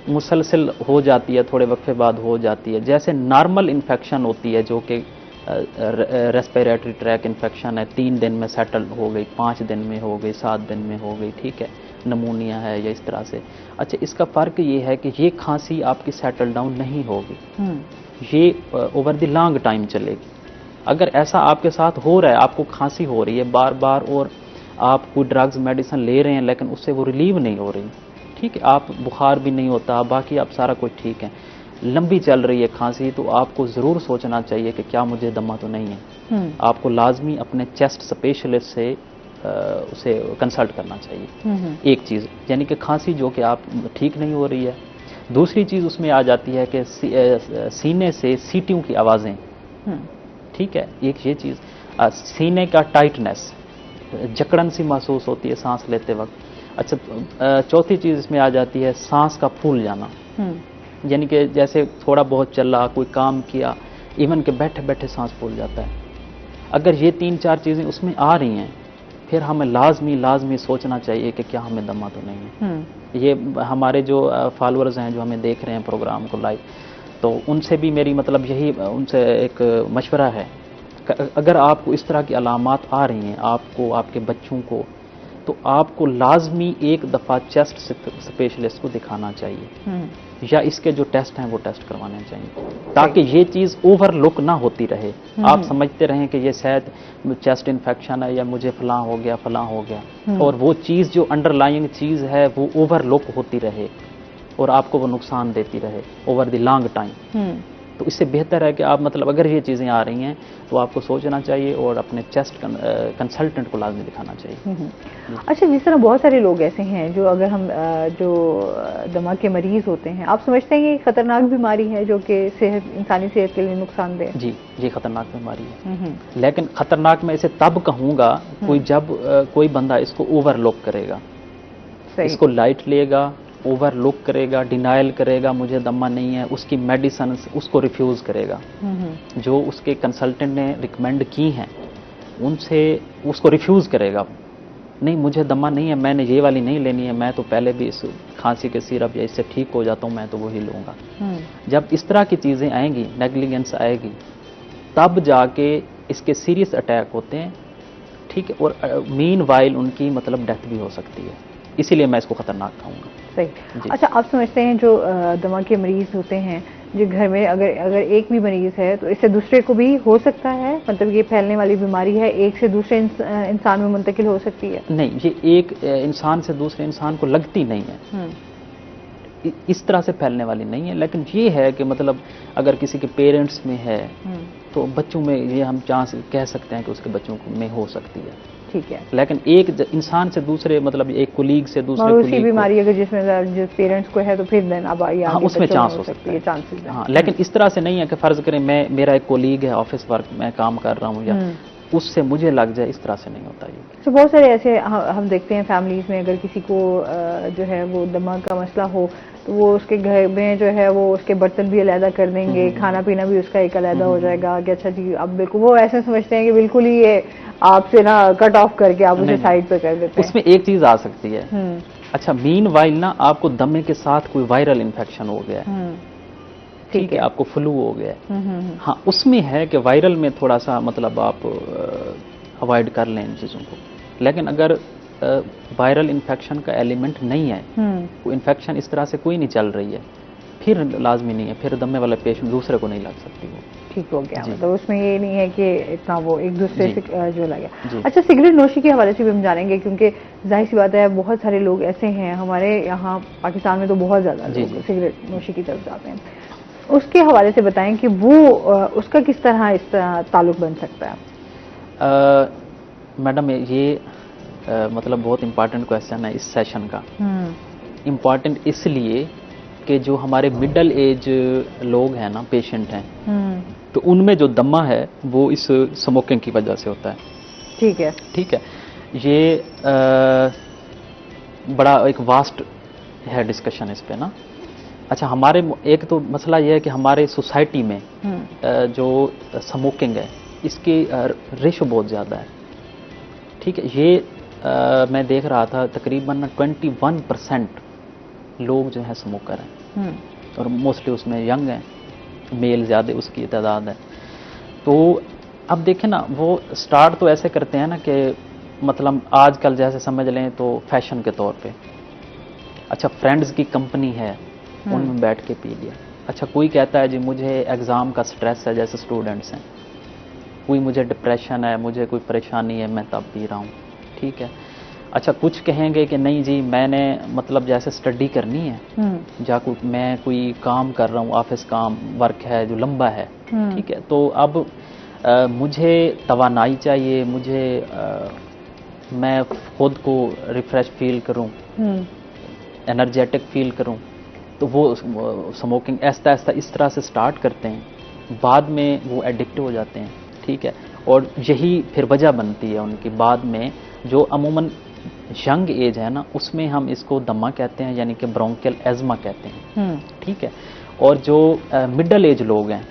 मुसलसल हो जाती है, थोड़े वक्फे बाद हो जाती है, जैसे नॉर्मल इन्फेक्शन होती है जो कि रेस्पिरेटरी ट्रैक इन्फेक्शन है, 3 दिन में सेटल हो गई, 5 दिन में हो गई, 7 दिन में हो गई, ठीक है, नमूनिया है या इस तरह से। अच्छा, इसका फ़र्क ये है कि ये खांसी आपकी सेटल डाउन नहीं होगी, ये ओवर द लॉन्ग टाइम चलेगी। अगर ऐसा आपके साथ हो रहा है, आपको खांसी हो रही है बार बार और आप कोई ड्रग्स मेडिसिन ले रहे हैं लेकिन उससे वो रिलीव नहीं हो रही, ठीक है, आप बुखार भी नहीं होता, बाकी आप सारा कुछ ठीक है, लंबी चल रही है खांसी, तो आपको ज़रूर सोचना चाहिए कि क्या मुझे दमा तो नहीं है। आपको लाजमी अपने चेस्ट स्पेशलिस्ट से उसे कंसल्ट करना चाहिए। एक चीज़ यानी कि खांसी जो कि आप ठीक नहीं हो रही है। दूसरी चीज़ उसमें आ जाती है कि सीने से सीटियों की आवाज़ें, ठीक है, एक ये चीज़। सीने का टाइटनेस, जकड़न सी महसूस होती है सांस लेते वक्त। अच्छा, चौथी चीज़ इसमें आ जाती है सांस का फूल जाना, यानी कि जैसे थोड़ा बहुत चला, कोई काम किया, इवन के बैठे बैठे सांस फूल जाता है। अगर ये 3-4 चीज़ें उसमें आ रही हैं, फिर हमें लाजमी सोचना चाहिए कि क्या हमें दमा तो नहीं है। ये हमारे जो फॉलोअर्स हैं जो हमें देख रहे हैं प्रोग्राम को लाइव, तो उनसे भी मेरी मतलब यही उनसे एक मशवरा है, अगर आपको इस तरह की अलामात आ रही हैं, आपको, आपके बच्चों को, तो आपको लाजमी एक दफ़ा चेस्ट स्पेशलिस्ट को दिखाना चाहिए, या इसके जो टेस्ट हैं वो टेस्ट करवाने चाहिए, ताकि ये चीज़ ओवरलुक ना होती रहे। आप समझते रहें कि ये शायद चेस्ट इन्फेक्शन है या मुझे फलां हो गया, और वो चीज़ जो अंडरलाइंग चीज़ है वो ओवरलुक होती रहे और आपको वो नुकसान देती रहे ओवर द लॉन्ग टाइम। तो इससे बेहतर है कि आप मतलब अगर ये चीज़ें आ रही हैं तो आपको सोचना चाहिए और अपने चेस्ट कंसल्टेंट को लाजमी दिखाना चाहिए। अच्छा, जिस तरह बहुत सारे लोग ऐसे हैं जो अगर हम जो दमा के मरीज होते हैं, आप समझते हैं ये खतरनाक बीमारी है जो कि इंसानी सेहत के लिए नुकसानदेह है? जी, ये खतरनाक बीमारी है, लेकिन खतरनाक मैं इसे तब कहूँगा जब कोई बंदा इसको ओवरलुक करेगा, इसको लाइट लेगा, ओवरलुक करेगा, डिनाइल करेगा, मुझे दमा नहीं है, उसकी मेडिसिन उसको रिफ्यूज़ करेगा, जो उसके कंसल्टेंट ने रिकमेंड की हैं उनसे उसको रिफ्यूज़ करेगा, नहीं मुझे दमा नहीं है, मैंने ये वाली नहीं लेनी है, मैं तो पहले भी इस खांसी के सिरप या इससे ठीक हो जाता हूँ, मैं तो वही लूँगा। जब इस तरह की चीज़ें आएंगी, नेग्लिजेंस आएगी, तब जाके इसके सीरियस अटैक होते हैं, ठीक है, और मीन वाइल उनकी मतलब डेथ भी हो सकती है, इसीलिए मैं इसको खतरनाक कहूँगा। सही। अच्छा, आप समझते हैं जो दमा के मरीज होते हैं, जो घर में अगर एक भी मरीज है तो इससे दूसरे को भी हो सकता है, मतलब ये फैलने वाली बीमारी है, एक से दूसरे इंसान में मुंतकिल हो सकती है? नहीं, ये एक इंसान से दूसरे इंसान को लगती नहीं है, इस तरह से फैलने वाली नहीं है, लेकिन ये है कि मतलब अगर किसी के पेरेंट्स में है तो बच्चों में ये हम चांस कह सकते हैं कि उसके बच्चों में हो सकती है, ठीक है, लेकिन एक इंसान से दूसरे मतलब एक कुलीग से दूसरे कुलीग बीमारी अगर जिसमें जिस पेरेंट्स को है तो फिर देन अब उसमें चांस हो सकती है, चांसेस। हाँ, लेकिन इस तरह से नहीं है कि फर्ज करें मेरा एक कोलीग है, ऑफिस वर्क में काम कर रहा हूँ या उससे मुझे लग जाए, इस तरह से नहीं होता ये। तो बहुत सारे ऐसे हम देखते हैं फैमिलीज में, अगर किसी को जो है वो दमा का मसला हो तो वो उसके घर में जो है वो उसके बर्तन भी अलहदा कर देंगे, खाना पीना भी उसका एक अलहदा हो जाएगा कि अच्छा जी, अब बिल्कुल वो ऐसे समझते हैं कि बिल्कुल ही ये आपसे ना कट ऑफ करके आप उसे साइड पे कर देते हैं। उसमें एक चीज आ सकती है, अच्छा मीन वाइल ना आपको दमे के साथ कोई वायरल इन्फेक्शन हो गया है, ठीक है, आपको फ्लू हो गया है, हाँ, उसमें है कि वायरल में थोड़ा सा मतलब आप अवॉइड कर लें इन चीज़ों को। लेकिन अगर वायरल इन्फेक्शन का एलिमेंट नहीं है, वो इन्फेक्शन इस तरह से कोई नहीं चल रही है, फिर लाजमी नहीं है, फिर दमे वाला पेशेंट दूसरे को नहीं लग सकती वो। ठीक हो गया, मतलब उसमें ये नहीं है कि इतना वो एक दूसरे से जो लगे। अच्छा, सिगरेट नोशी के हवाले से भी हम जानेंगे, क्योंकि जाहिर सी बात है बहुत सारे लोग ऐसे हैं हमारे यहाँ पाकिस्तान में तो बहुत ज़्यादा लोग सिगरेट नोशी की तरफ जाते हैं। उसके हवाले से बताएं कि वो उसका किस तरह इस ताल्लुक बन सकता है। मैडम ये मतलब बहुत इम्पॉर्टेंट क्वेश्चन है इस सेशन का। इम्पॉर्टेंट इसलिए कि जो हमारे मिडल एज लोग हैं ना, पेशेंट हैं, तो उनमें जो दमा है वो इस स्मोकिंग की वजह से होता है। ठीक है, ठीक है। ये बड़ा एक वास्ट है डिस्कशन इस पे ना। अच्छा, हमारे एक तो मसला ये है कि हमारे सोसाइटी में जो स्मोकिंग है इसकी रेशो बहुत ज़्यादा है। ठीक है, ये मैं देख रहा था तकरीबन 21% लोग जो है स्मोकर हैं, और मोस्टली उसमें यंग हैं, मेल ज़्यादा उसकी तादाद है। तो अब देखें ना, वो स्टार्ट तो ऐसे करते हैं ना कि मतलब आजकल जैसे समझ लें तो फैशन के तौर पे। अच्छा, फ्रेंड्स की कंपनी है, उनमें बैठ के पी लिया। अच्छा, कोई कहता है जी मुझे एग्ज़ाम का स्ट्रेस है, जैसे स्टूडेंट्स हैं, कोई मुझे डिप्रेशन है, मुझे कोई परेशानी है, मैं तब पी रहा हूँ। ठीक है। अच्छा, कुछ कहेंगे कि नहीं जी मैंने मतलब जैसे स्टडी करनी है, या मैं कोई काम कर रहा हूँ, ऑफिस काम वर्क है जो लंबा है, ठीक है, तो अब मुझे तवानाई चाहिए, मुझे मैं खुद को रिफ्रेश फील करूँ, एनर्जेटिक फील करूँ, तो वो स्मोकिंग ऐसा ऐसा इस तरह से स्टार्ट करते हैं, बाद में वो एडिक्ट हो जाते हैं। ठीक है, और यही फिर वजह बनती है उनकी बाद में, जो अमूमन यंग एज है ना, उसमें हम इसको दमा कहते हैं, यानी कि ब्रोंकियल एज़मा कहते हैं। ठीक है, और जो मिडल एज लोग हैं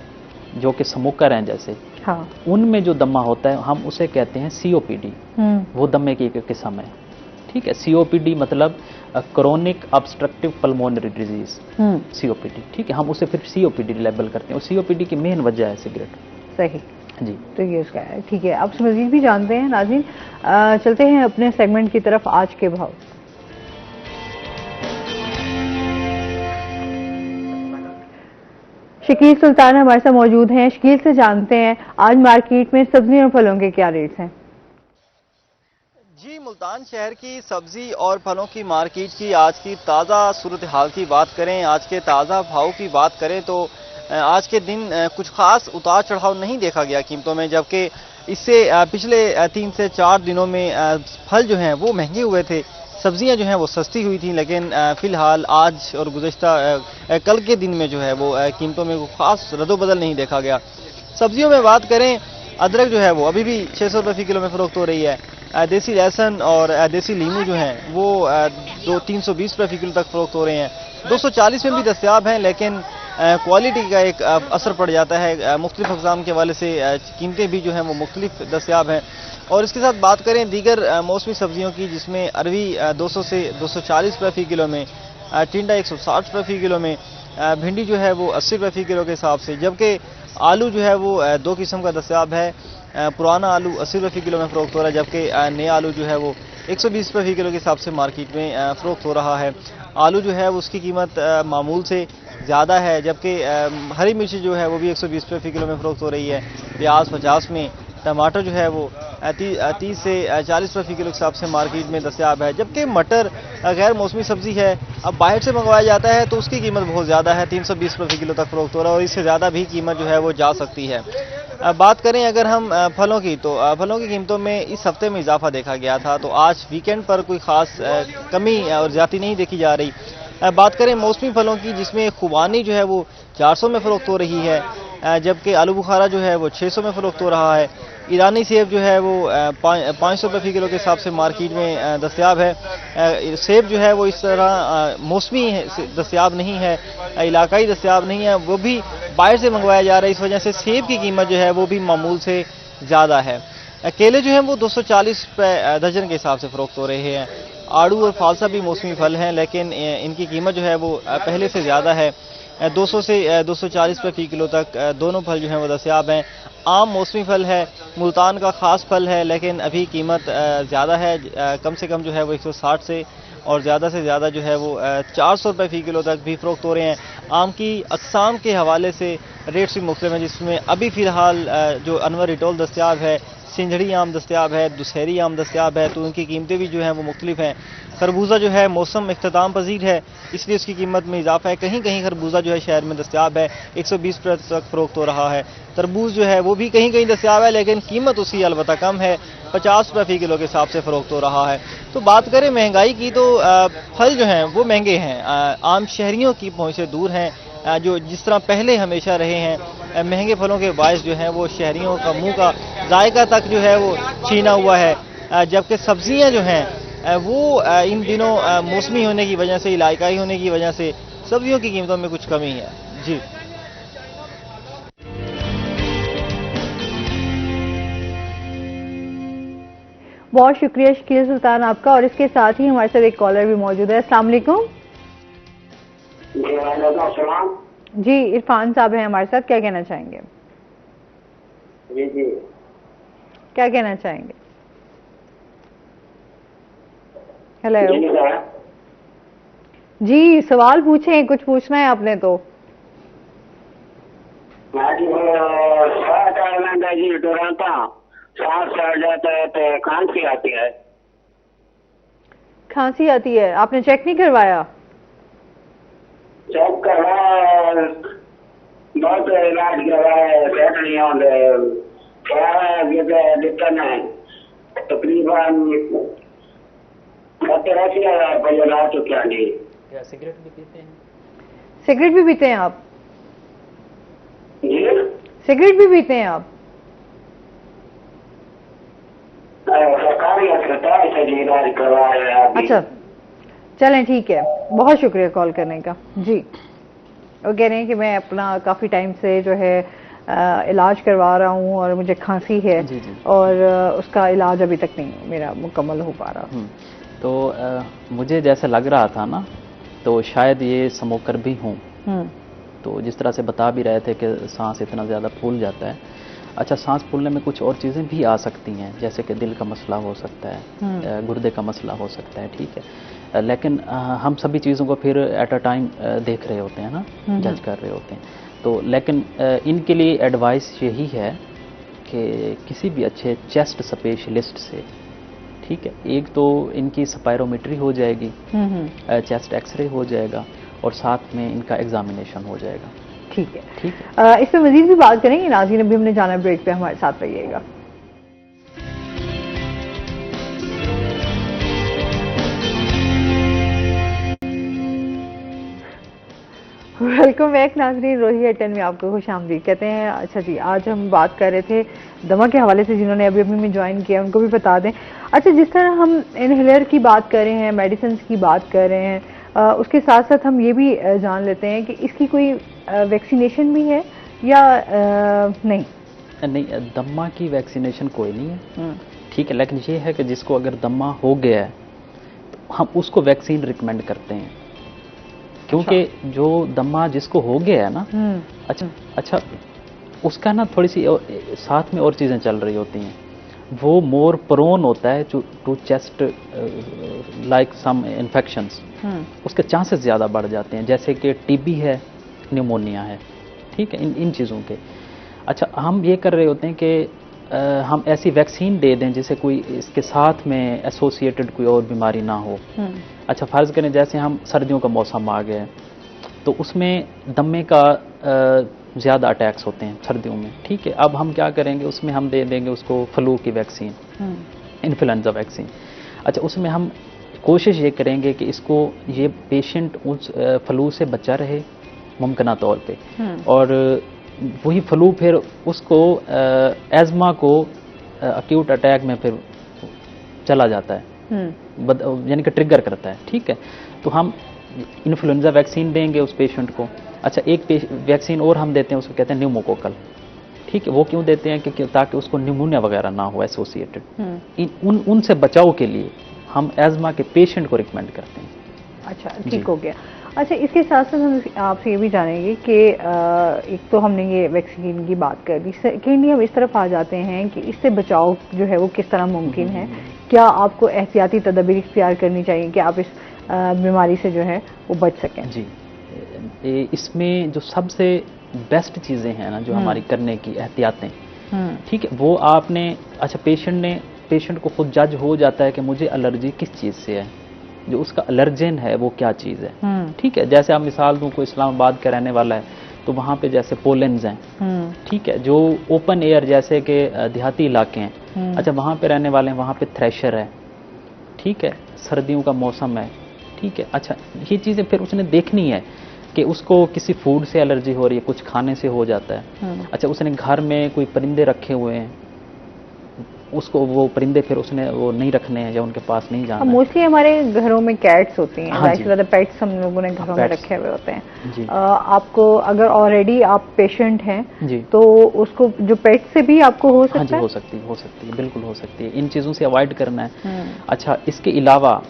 जो कि स्मोकर हैं जैसे, हाँ, उनमें जो दमा होता है हम उसे कहते हैं COPD। वो दमे की एक किस्म है। ठीक है, COPD मतलब chronic obstructive pulmonary disease, COPD। ठीक है, हम उसे फिर COPD लेबल करते हैं, और COPD की मेन वजह है सिगरेट। सही जी, तो ये उसका है। ठीक है, अब मज़ीद भी जानते हैं नाज़रीन। चलते हैं अपने सेगमेंट की तरफ, आज के भाव। शकील सुल्तान हमारे साथ मौजूद हैं। शकील से जानते हैं आज मार्केट में सब्जियों और फलों के क्या रेट्स हैं। जी, मुल्तान शहर की सब्जी और फलों की मार्केट की आज की ताज़ा सूरत हाल की बात करें, आज के ताज़ा भाव की बात करें, तो आज के दिन कुछ खास उतार चढ़ाव नहीं देखा गया कीमतों में, जबकि इससे पिछले 3 से 4 दिनों में फल जो हैं वो महंगे हुए थे, सब्जियां जो हैं वो सस्ती हुई थी। लेकिन फ़िलहाल आज और गुज़श्ता कल के दिन में जो है वो कीमतों में कोई खास रद्दोबदल नहीं देखा गया। सब्जियों में बात करें, अदरक जो है वो अभी भी 600 रुपये फ़ी किलो में फ़रोख्त हो रही है। देसी लहसुन और देसी लीमू जो हैं वो 320 रुपये फ़ी किलो तक फ़रोख्त हो रहे हैं। 240 में भी दस्तयाब हैं, लेकिन क्वालिटी का एक असर पड़ जाता है। मुख्तलिफ अक़साम के हवाले से कीमतें भी जो हैं वो मुख्तलिफ दस्तयाब हैं। और इसके साथ बात करें दीगर मौसमी सब्जियों की, जिसमें अरवी 200 से 240 रुपये फ़ी किलो में, टिंडा 160 रुपये फ़ी किलो में, भिंडी जो है वो 80 रुपये फ़ी किलो के हिसाब से, जबकि आलू जो है वो 2 किस्म का दस्तयाब है। पुराना आलू 80 रुपये फ़ी किलो में फ़रोख्त हो रहा है, जबकि नया आलू जो है वो 120 रुपये फ़ी किलो के हिसाब से मार्केट में फ़रोख्त हो रहा है। आलू जो है उसकी कीमत मामूल से ज़्यादा है, जबकि हरी मिर्ची जो है वो भी 120 रुपये फ़ी किलो में फ़रोख्त हो रही है। प्याज 50 में, टमाटर जो है वो 30 से 40 रुपये फ़ी किलो के हिसाब से मार्केट में दस्तयाब है। जबकि मटर गैर मौसमी सब्ज़ी है, अब बाहर से मंगवाया जाता है तो उसकी कीमत बहुत ज़्यादा है, 320 रुपये फ़ी किलो तक फ़रोख्त हो रहा है, और इससे ज़्यादा भी कीमत जो है वो जा सकती है। बात करें अगर हम फलों की, तो फलों की कीमतों में इस हफ्ते में इजाफा देखा गया था, तो आज वीकेंड पर कोई ख़ास कमी और ज़्यादती नहीं देखी जा रही। बात करें मौसमी फलों की, जिसमें खुबानी जो है वो 400 में फ़रोख्त हो रही है, जबकि आलू बुखारा जो है वो 600 में फ़रोख्त हो रहा है। ईरानी सेब जो है वो 500 रुपये फ़ी किलो के हिसाब से मार्केट में दस्तयाब है। सेब जो है वो इस तरह मौसमी दस्तयाब नहीं है, इलाकाई दस्तयाब नहीं है, वो भी बाहर से मंगवाया जा रहा है, इस वजह से सेब की कीमत जो है वो भी मामूल से ज़्यादा है। केले जो हैं वो 240 रुपये दर्जन के हिसाब से फ़रोख्त हो रहे हैं। आड़ू और फालसा भी मौसमी फल हैं, लेकिन इनकी कीमत जो है वो पहले से ज़्यादा है। 200 से 240 रुपये फी किलो तक दोनों फल जो हैं वो दस्तयाब हैं। आम मौसमी फल है, मुल्तान का ख़ास फल है, लेकिन अभी कीमत ज़्यादा है, कम से कम जो है वो 160 से और ज़्यादा से ज़्यादा जो है वो 400 रुपये फी किलो तक भी फ़रोख्त हो रहे हैं। आम की अक़साम के हवाले से रेट्स भी मुख्तलिफ हैं, जिसमें अभी फ़िलहाल जो अनवर रिटोल दस्तयाब है, सिंझड़ी आम दस्तयाब है, दुशहरी आम दस्तयाब है, तो उनकी कीमतें भी जो हैं वो मुख्तलिफ हैं। खरबूजा जो है मौसम इख्तिताम पजीर है, इसलिए उसकी कीमत में इजाफा है। कहीं कहीं खरबूजा जो है शहर में दस्तयाब है, 120 रुपये तक फ़रोख्त हो रहा है। तरबूज जो है वो भी कहीं कहीं दस्तयाब है, लेकिन कीमत उसकी अलबत्ता कम है, 50 रुपये फी किलो के हिसाब से फ़रोख्त हो रहा है। तो बात करें महंगाई की, तो फल जो हैं वो महंगे हैं, आम शहरियों की पहुँच से दूर हैं, जो जिस तरह पहले हमेशा रहे हैं। महंगे फलों के बायस जो हैं वो शहरियों का मुंह का जायका तक जो है वो छीना हुआ है, जबकि सब्जियां जो हैं वो इन दिनों मौसमी होने की वजह से, इलाकाई होने की वजह से सब्जियों की कीमतों में कुछ कमी है। जी बहुत शुक्रिया शकील सुल्तान आपका। और इसके साथ ही हमारे साथ एक कॉलर भी मौजूद है। अस्सलाम वालेकुम। जी, इरफान साहब हैं हमारे साथ, क्या कहना चाहेंगे? जी जी, क्या कहना चाहेंगे? हेलो जी, सवाल पूछें, कुछ पूछना है आपने तो। जी डराता सांस चढ़ जाता है तो खांसी आती है। खांसी आती है, आपने चेक नहीं करवाया? चेक करवाया, बहुत इलाज करवाया, सेट नहीं होते, क्या दिक्कत है, तकरीबन 70-80 रुपये ला चुका नहीं। क्या सिगरेट भी पीते हैं? सिगरेट भी पीते हैं आप? जी, सिगरेट भी पीते हैं आप? सरकारी अस्पताल से जी इलाज करवाया। अच्छा, चलें ठीक है, बहुत शुक्रिया कॉल करने का। जी, वो कह रहे हैं कि मैं अपना काफ़ी टाइम से जो है इलाज करवा रहा हूँ और मुझे खांसी है। जी जी। और उसका इलाज अभी तक नहीं मेरा मुकम्मल हो पा रहा। तो मुझे जैसे लग रहा था ना, तो शायद ये स्मोकर भी हूँ। तो जिस तरह से बता भी रहे थे कि सांस इतना ज़्यादा फूल जाता है। अच्छा, सांस फूलने में कुछ और चीज़ें भी आ सकती हैं, जैसे कि दिल का मसला हो सकता है, गुर्दे का मसला हो सकता है, ठीक है। लेकिन हम सभी चीज़ों को फिर एट अ टाइम देख रहे होते हैं ना, जज कर रहे होते हैं। तो लेकिन इनके लिए एडवाइस यही है कि किसी भी अच्छे चेस्ट स्पेशलिस्ट से, ठीक है, एक तो इनकी स्पायरोमेट्री हो जाएगी, चेस्ट एक्सरे हो जाएगा और साथ में इनका एग्जामिनेशन हो जाएगा। ठीक है, ठीक है। इस पर मजीद भी बात करेंगे। नाज़रीन, अभी हमने जाना ब्रेक पे, हमारे साथ रहिएगा। वेलकम बैक नाज़रीन, रोही अटन में आपको खुश आमदीद कहते हैं। अच्छा जी, आज हम बात कर रहे थे दमा के हवाले से, जिन्होंने अभी अभी में ज्वाइन किया उनको भी बता दें। अच्छा, जिस तरह हम इनहेलर की बात कर रहे हैं, मेडिसिन की बात कर रहे हैं, उसके साथ साथ हम ये भी जान लेते हैं कि इसकी कोई वैक्सीनेशन भी है या नहीं? नहीं, दमा की वैक्सीनेशन कोई नहीं है, ठीक है। लेकिन ये है कि जिसको अगर दमा हो गया है तो हम उसको वैक्सीन रिकमेंड करते हैं, क्योंकि जो दमा जिसको हो गया है ना, अच्छा उसका ना थोड़ी सी साथ में और चीज़ें चल रही होती हैं। वो मोर प्रोन होता है to chest like some infections, उसके चांसेस ज़्यादा बढ़ जाते हैं, जैसे कि टीबी है, न्यूमोनिया है, ठीक है, इन चीज़ों के। अच्छा, हम ये कर रहे होते हैं कि हम ऐसी वैक्सीन दे दें जिसे कोई इसके साथ में एसोसिएटेड कोई और बीमारी ना हो। अच्छा, फ़र्ज़ करें जैसे हम सर्दियों का मौसम आ गया, तो उसमें दमे का ज़्यादा अटैक्स होते हैं सर्दियों में, ठीक है। अब हम क्या करेंगे, उसमें हम दे देंगे उसको फ्लू की वैक्सीन, इन्फ्लुएंजा वैक्सीन। अच्छा, उसमें हम कोशिश ये करेंगे कि इसको ये पेशेंट उस फ्लू से बचा रहे मुमकिन तौर पे, और वही फ्लू फिर उसको एज़मा को अक्यूट अटैक में फिर चला जाता है, यानी कि ट्रिगर करता है, ठीक है। तो हम इन्फ्लुएंजा वैक्सीन देंगे उस पेशेंट को। अच्छा, एक वैक्सीन और हम देते हैं, उसको कहते हैं न्यूमोकोकल, ठीक है। वो क्यों देते हैं? क्योंकि ताकि उसको निमोनिया वगैरह ना हो एसोसिएटेड। उनसे बचाव के लिए हम एज़मा के पेशेंट को रिकमेंड करते हैं। अच्छा, ठीक हो गया। अच्छा, इसके साथ साथ हम आपसे ये भी जानेंगे कि एक तो हमने ये वैक्सीन की बात कर दी, सेकेंडली हम इस तरफ आ जाते हैं कि इससे बचाव जो है वो किस तरह मुमकिन है। क्या आपको एहतियाती तदबीर इख्तियार करनी चाहिए कि आप इस बीमारी से जो है वो बच सकें? जी, इसमें जो सबसे बेस्ट चीज़ें हैं ना जो हमारी करने की एहतियातें, ठीक है, वो आपने, अच्छा पेशेंट को खुद जज हो जाता है कि मुझे एलर्जी किस चीज़ से है, जो उसका एलर्जेन है वो क्या चीज़ है। ठीक है, जैसे आप मिसाल दूं, कोई इस्लामाबाद का रहने वाला है तो वहाँ पे जैसे पोलेंस हैं, ठीक है, जो ओपन एयर जैसे कि देहाती इलाके हैं, अच्छा वहाँ पे रहने वाले हैं, वहाँ पे थ्रेशर है, ठीक है, सर्दियों का मौसम है, ठीक है। अच्छा, ये चीज़ें फिर उसने देखनी है कि उसको किसी फूड से एलर्जी हो रही है, कुछ खाने से हो जाता है। अच्छा, उसने घर में कोई परिंदे रखे हुए हैं, उसको वो परिंदे फिर उसने वो नहीं रखने हैं या उनके पास नहीं जाना। मोस्टली हमारे घरों में कैट्स होती हैं, ज़्यादा पेट्स हम लोगों ने घरों में रखे हुए होते हैं। आपको अगर ऑलरेडी आप पेशेंट हैं तो उसको जो पेट से भी आपको हो सकता है? हाँ जी, हो सकती है, बिल्कुल हो सकती है। इन चीज़ों से अवॉइड करना है। अच्छा, इसके अलावा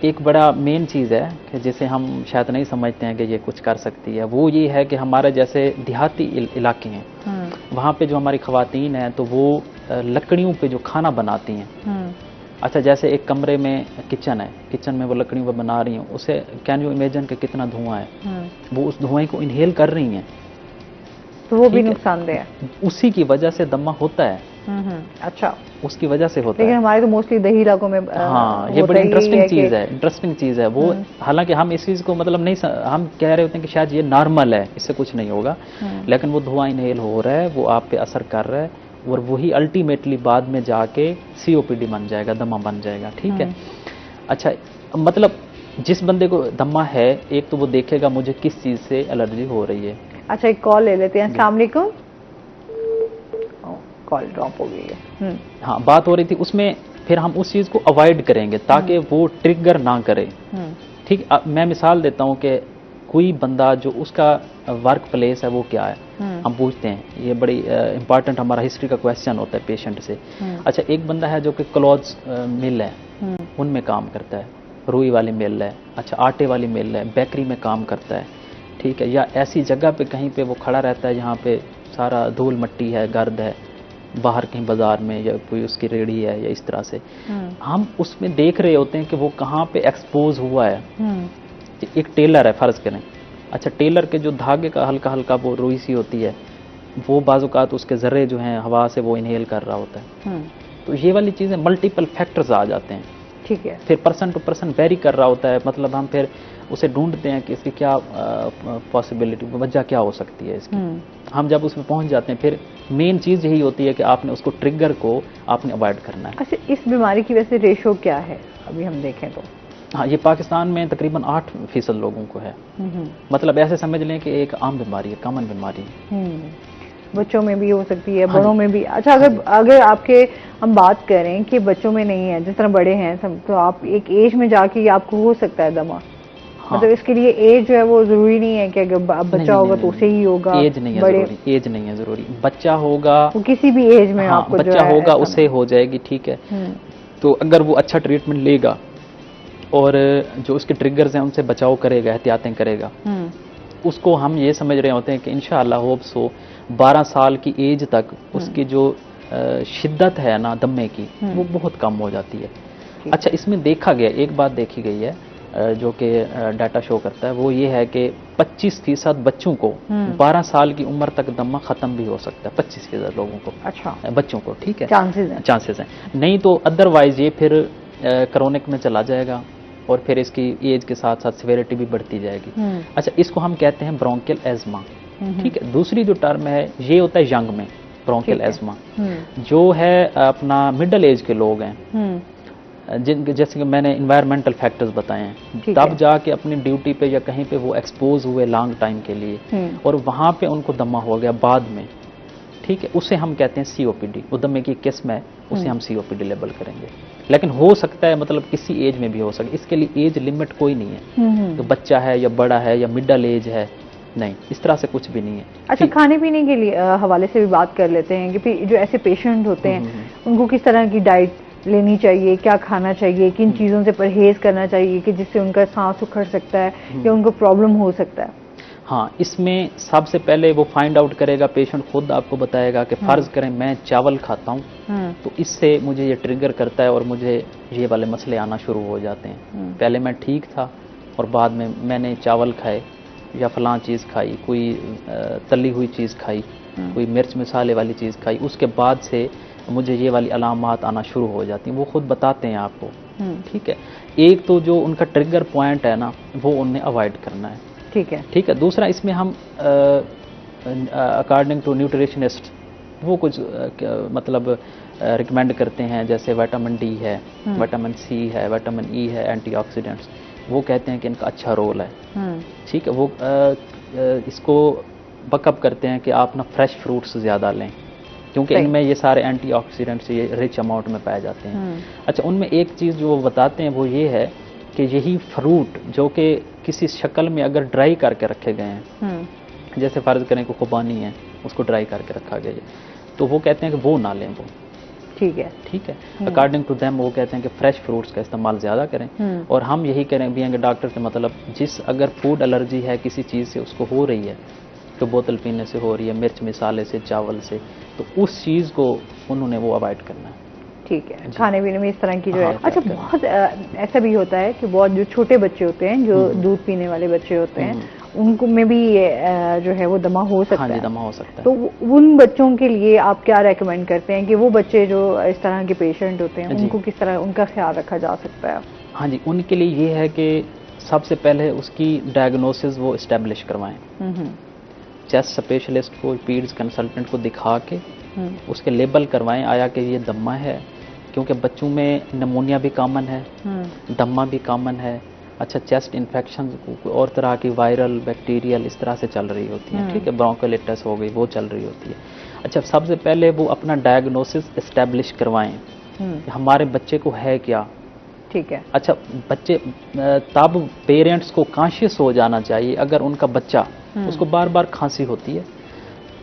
एक बड़ा मेन चीज़ है कि जिसे हम शायद नहीं समझते हैं कि ये कुछ कर सकती है, वो ये है कि हमारे जैसे देहाती इलाके हैं, वहाँ पे जो हमारी ख़वातीन हैं तो वो लकड़ियों पे जो खाना बनाती हैं। अच्छा, जैसे एक कमरे में किचन है, किचन में वो लकड़ियों पे बना रही हैं, उसे कैन यू इमेजिन कि कितना धुआं है, वो उस धुएं को इनहेल कर रही हैं, तो वो भी नुकसानदेह है। उसी की वजह से दमा होता है। अच्छा, उसकी वजह से होता है। लेकिन हमारे तो मोस्टली दही इलाकों में हाँ, ये बड़ी इंटरेस्टिंग चीज़ है वो। हालांकि हम इस चीज़ को मतलब नहीं, हम कह रहे होते हैं कि शायद ये नॉर्मल है, इससे कुछ नहीं होगा, लेकिन वो धुआं इनहेल हो रहा है, वो आप पे असर कर रहा है, और वही अल्टीमेटली बाद में जाके COPD बन जाएगा, दमा बन जाएगा। ठीक है। अच्छा, मतलब जिस बंदे को दमा है, एक तो वो देखेगा मुझे किस चीज़ से एलर्जी हो रही है। अच्छा, एक कॉल ले लेते हैं। अस्सलाम वालेकुम। कॉल ड्रॉप हो गई है। हाँ, बात हो रही थी उसमें, फिर हम उस चीज़ को अवॉइड करेंगे ताकि वो ट्रिगर ना करे। ठीक, मैं मिसाल देता हूँ कि कोई बंदा जो उसका वर्क प्लेस है वो क्या है, हम पूछते हैं, ये बड़ी इंपॉर्टेंट हमारा हिस्ट्री का क्वेश्चन होता है पेशेंट से। अच्छा, एक बंदा है जो कि क्लॉथ्स मिल है, उनमें काम करता है, रुई वाली मिल है, अच्छा आटे वाली मिल है, बेकरी में काम करता है, ठीक है, या ऐसी जगह पे कहीं पे वो खड़ा रहता है जहाँ पे सारा धूल मिट्टी है, गर्द है, बाहर कहीं बाजार में या कोई उसकी रेड़ी है या इस तरह से, हम उसमें देख रहे होते हैं कि वो कहाँ पे एक्सपोज हुआ है। एक टेलर है फर्ज करें, अच्छा टेलर के जो धागे का हल्का हल्का वो रुई सी होती है, वो बाज़-औक़ात उसके ज़र्रे जो हैं हवा से वो इनहेल कर रहा होता है। तो ये वाली चीज़ें मल्टीपल फैक्टर्स आ जाते हैं। ठीक है, फिर पर्सन टू पर्सन वेरी कर रहा होता है, मतलब हम फिर उसे ढूंढते हैं कि इसकी क्या पॉसिबिलिटी, वजह क्या हो सकती है इसकी। हम जब उसमें पहुंच जाते हैं, फिर मेन चीज़ यही होती है कि आपने उसको ट्रिगर को आपने अवॉइड करना है। अच्छा, इस बीमारी की वैसे रेशो क्या है अभी हम देखें तो? हाँ, ये पाकिस्तान में तकरीबन 8% लोगों को है। मतलब ऐसे समझ लें कि एक आम बीमारी है, कॉमन बीमारी है। बच्चों में भी हो सकती है, बड़ों में भी। अच्छा, अगर आपके हम बात करें कि बच्चों में नहीं है, जिस तरह बड़े हैं सब, तो आप एक एज में जाके आपको हो सकता है दमा। हाँ। मतलब इसके लिए एज जो है वो जरूरी नहीं है कि अगर बच्चा होगा तो उसे ही होगा। एज नहीं है जरूरी, एज नहीं है जरूरी, बच्चा होगा वो किसी भी एज में। हाँ, आपको बच्चा होगा उसे हो जाएगी। ठीक है, तो अगर वो अच्छा ट्रीटमेंट लेगा और जो उसके ट्रिगर्स हैं उनसे बचाव करेगा, एहतियातें करेगा, उसको हम ये समझ रहे होते हैं कि इंशाअल्लाह होप सो 12 साल की एज तक उसकी जो शिद्दत है ना दमे की, वो बहुत कम हो जाती है। अच्छा, इसमें देखा गया, एक बात देखी गई है जो कि डाटा शो करता है, वो ये है कि 25% बच्चों को 12 साल की उम्र तक दमा ख़त्म भी हो सकता है, 25% लोगों को। अच्छा, बच्चों को। ठीक है, चांसेस हैं, नहीं तो अदरवाइज ये फिर क्रोनिक में चला जाएगा और फिर इसकी एज के साथ साथ सिवियरिटी भी बढ़ती जाएगी। अच्छा, इसको हम कहते हैं ब्रोंकियल एज़मा। ठीक है, दूसरी जो टर्म है ये होता है यंग में ब्रोंकियल एज़मा, जो है अपना मिडिल एज के लोग हैं, जैसे कि मैंने इन्वायरमेंटल फैक्टर्स बताए हैं, तब जाके अपनी ड्यूटी पे या कहीं पे वो एक्सपोज हुए लॉन्ग टाइम के लिए और वहाँ पे उनको दमा हो गया बाद में। ठीक है, उसे हम कहते हैं COPD, वो दमे की किस्म है, उसे हम COPD लेबल करेंगे। लेकिन हो सकता है मतलब किसी एज में भी हो सकता है, इसके लिए एज लिमिट कोई नहीं है, तो बच्चा है या बड़ा है या मिडिल एज है, नहीं, इस तरह से कुछ भी नहीं है। अच्छा, खाने पीने के लिए हवाले से भी बात कर लेते हैं कि जो ऐसे पेशेंट होते हैं उनको किस तरह की डाइट लेनी चाहिए, क्या खाना चाहिए, किन चीज़ों से परहेज करना चाहिए कि जिससे उनका सांस उखड़ सकता है या उनको प्रॉब्लम हो सकता है? हाँ, इसमें सबसे पहले वो फाइंड आउट करेगा, पेशेंट खुद आपको बताएगा कि फर्ज करें मैं चावल खाता हूँ तो इससे मुझे ये ट्रिगर करता है और मुझे ये वाले मसले आना शुरू हो जाते हैं। पहले मैं ठीक था और बाद में मैंने चावल खाए या फलां चीज़ खाई, कोई तली हुई चीज़ खाई, कोई मिर्च मसाले वाली चीज़ खाई, उसके बाद से मुझे ये वाली अलामात आना शुरू हो जाती हैं। वो खुद बताते हैं आपको, ठीक है। एक तो जो उनका ट्रिगर पॉइंट है ना, वो उन्हें अवॉइड करना है, ठीक है। दूसरा, इसमें हम अकॉर्डिंग टू न्यूट्रिशनिस्ट वो कुछ मतलब रिकमेंड करते हैं, जैसे विटामिन डी है, विटामिन सी है, विटामिन ई है, एंटीऑक्सीडेंट्स, वो कहते हैं कि इनका अच्छा रोल है, ठीक है। वो इसको बकअप करते हैं कि आप ना फ्रेश फ्रूट्स ज़्यादा लें, क्योंकि इनमें ये सारे एंटीऑक्सीडेंट्स ये रिच अमाउंट में पाए जाते हैं। अच्छा, उनमें एक चीज़ जो वो बताते हैं वो ये है कि यही फ्रूट जो कि किसी शक्ल में अगर ड्राई करके रखे गए हैं, जैसे फ़र्ज़ करें कि खुबानी है, उसको ड्राई करके रखा गया है, तो वो कहते हैं कि वो ना लें वो, ठीक है। अकॉर्डिंग टू देम वो कहते हैं कि फ्रेश फ्रूट्स का इस्तेमाल ज़्यादा करें। और हम यही करें भी डॉक्टर के मतलब जिस अगर फूड एलर्जी है किसी चीज़ से उसको हो रही है, तो बोतल पीने से हो रही है, मिर्च मसाले से, चावल से, तो उस चीज़ को उन्होंने वो अवॉइड करना है, ठीक है। खाने पीने में इस तरह की जो है। अच्छा, बहुत ऐसा भी होता है कि बहुत जो छोटे बच्चे होते हैं, जो दूध पीने वाले बच्चे होते हैं, उनको में भी जो है वो दमा हो सकता है। दमा हो सकता है। तो उन बच्चों के लिए आप क्या रेकमेंड करते हैं कि वो बच्चे जो इस तरह के पेशेंट होते हैं उनको किस तरह उनका ख्याल रखा जा सकता है? हाँ जी, उनके लिए ये है कि सबसे पहले उसकी डायग्नोसिस वो इस्टेब्लिश करवाएं, चेस्ट स्पेशलिस्ट को, पीड्स कंसल्टेंट को दिखा के उसके लेबल करवाएं आया कि ये दम्मा है, क्योंकि बच्चों में निमोनिया भी कॉमन है, दम्मा भी कॉमन है। अच्छा, चेस्ट इन्फेक्शन और तरह की वायरल, बैक्टीरियल इस तरह से चल रही होती है, ठीक है, ब्रोंकोलाइटिस हो गई, वो चल रही होती है। अच्छा, सबसे पहले वो अपना डायग्नोसिस इस्टेब्लिश करवाएं हमारे बच्चे को है क्या, ठीक है। अच्छा, बच्चे तब पेरेंट्स को कॉन्शियस हो जाना चाहिए अगर उनका बच्चा उसको बार बार खांसी होती है,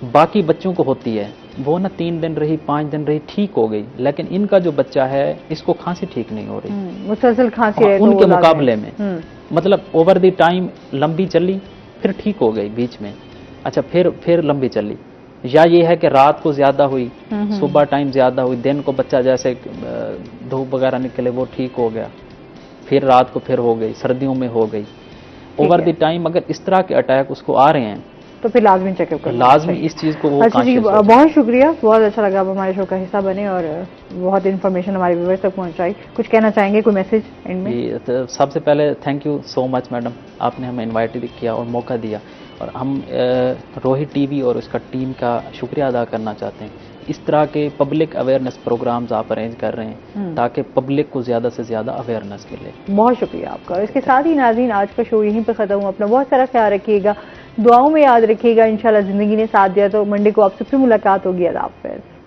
बाकी बच्चों को होती है, वो ना 3 दिन रही, 5 दिन रही, ठीक हो गई, लेकिन इनका जो बच्चा है इसको खांसी ठीक नहीं हो रही, मुसलसल खांसी है, उनके मुकाबले में मतलब ओवर द टाइम लंबी चली, फिर ठीक हो गई बीच में, अच्छा फिर लंबी चली, या ये है कि रात को ज्यादा हुई, सुबह टाइम ज्यादा हुई, दिन को बच्चा जैसे धूप वगैरह निकले वो ठीक हो गया, फिर रात को फिर हो गई, सर्दियों में हो गई। ओवर द टाइम अगर इस तरह के अटैक उसको आ रहे हैं तो फिर लाजमी चेकअप करना, लाजमी इस चीज़ को वो। अच्छा जी, बहुत शुक्रिया, बहुत अच्छा लगा आप हमारे शो का हिस्सा बने और बहुत इन्फॉर्मेशन हमारे व्यूअर्स तक पहुंचाई। कुछ कहना चाहेंगे, कोई मैसेज एंड में? तो सबसे पहले thank you so much madam, आपने हमें इन्वाइट किया और मौका दिया, और हम रोहित टीवी और उसका टीम का शुक्रिया अदा करना चाहते हैं। इस तरह के पब्लिक अवेयरनेस प्रोग्राम्स आप अरेंज कर रहे हैं ताकि पब्लिक को ज़्यादा से ज़्यादा अवेयरनेस मिले। बहुत शुक्रिया आपका। और इसके साथ ही नाज़रीन, आज का शो यहीं पर ख़त्म हुआ। अपना बहुत सारा ख्याल रखिएगा, दुआओं में याद रखिएगा। इंशाल्लाह ज़िंदगी ने साथ दिया तो मंडे को आपसे फिर मुलाकात होगी। अल्लाह हाफ़िज़।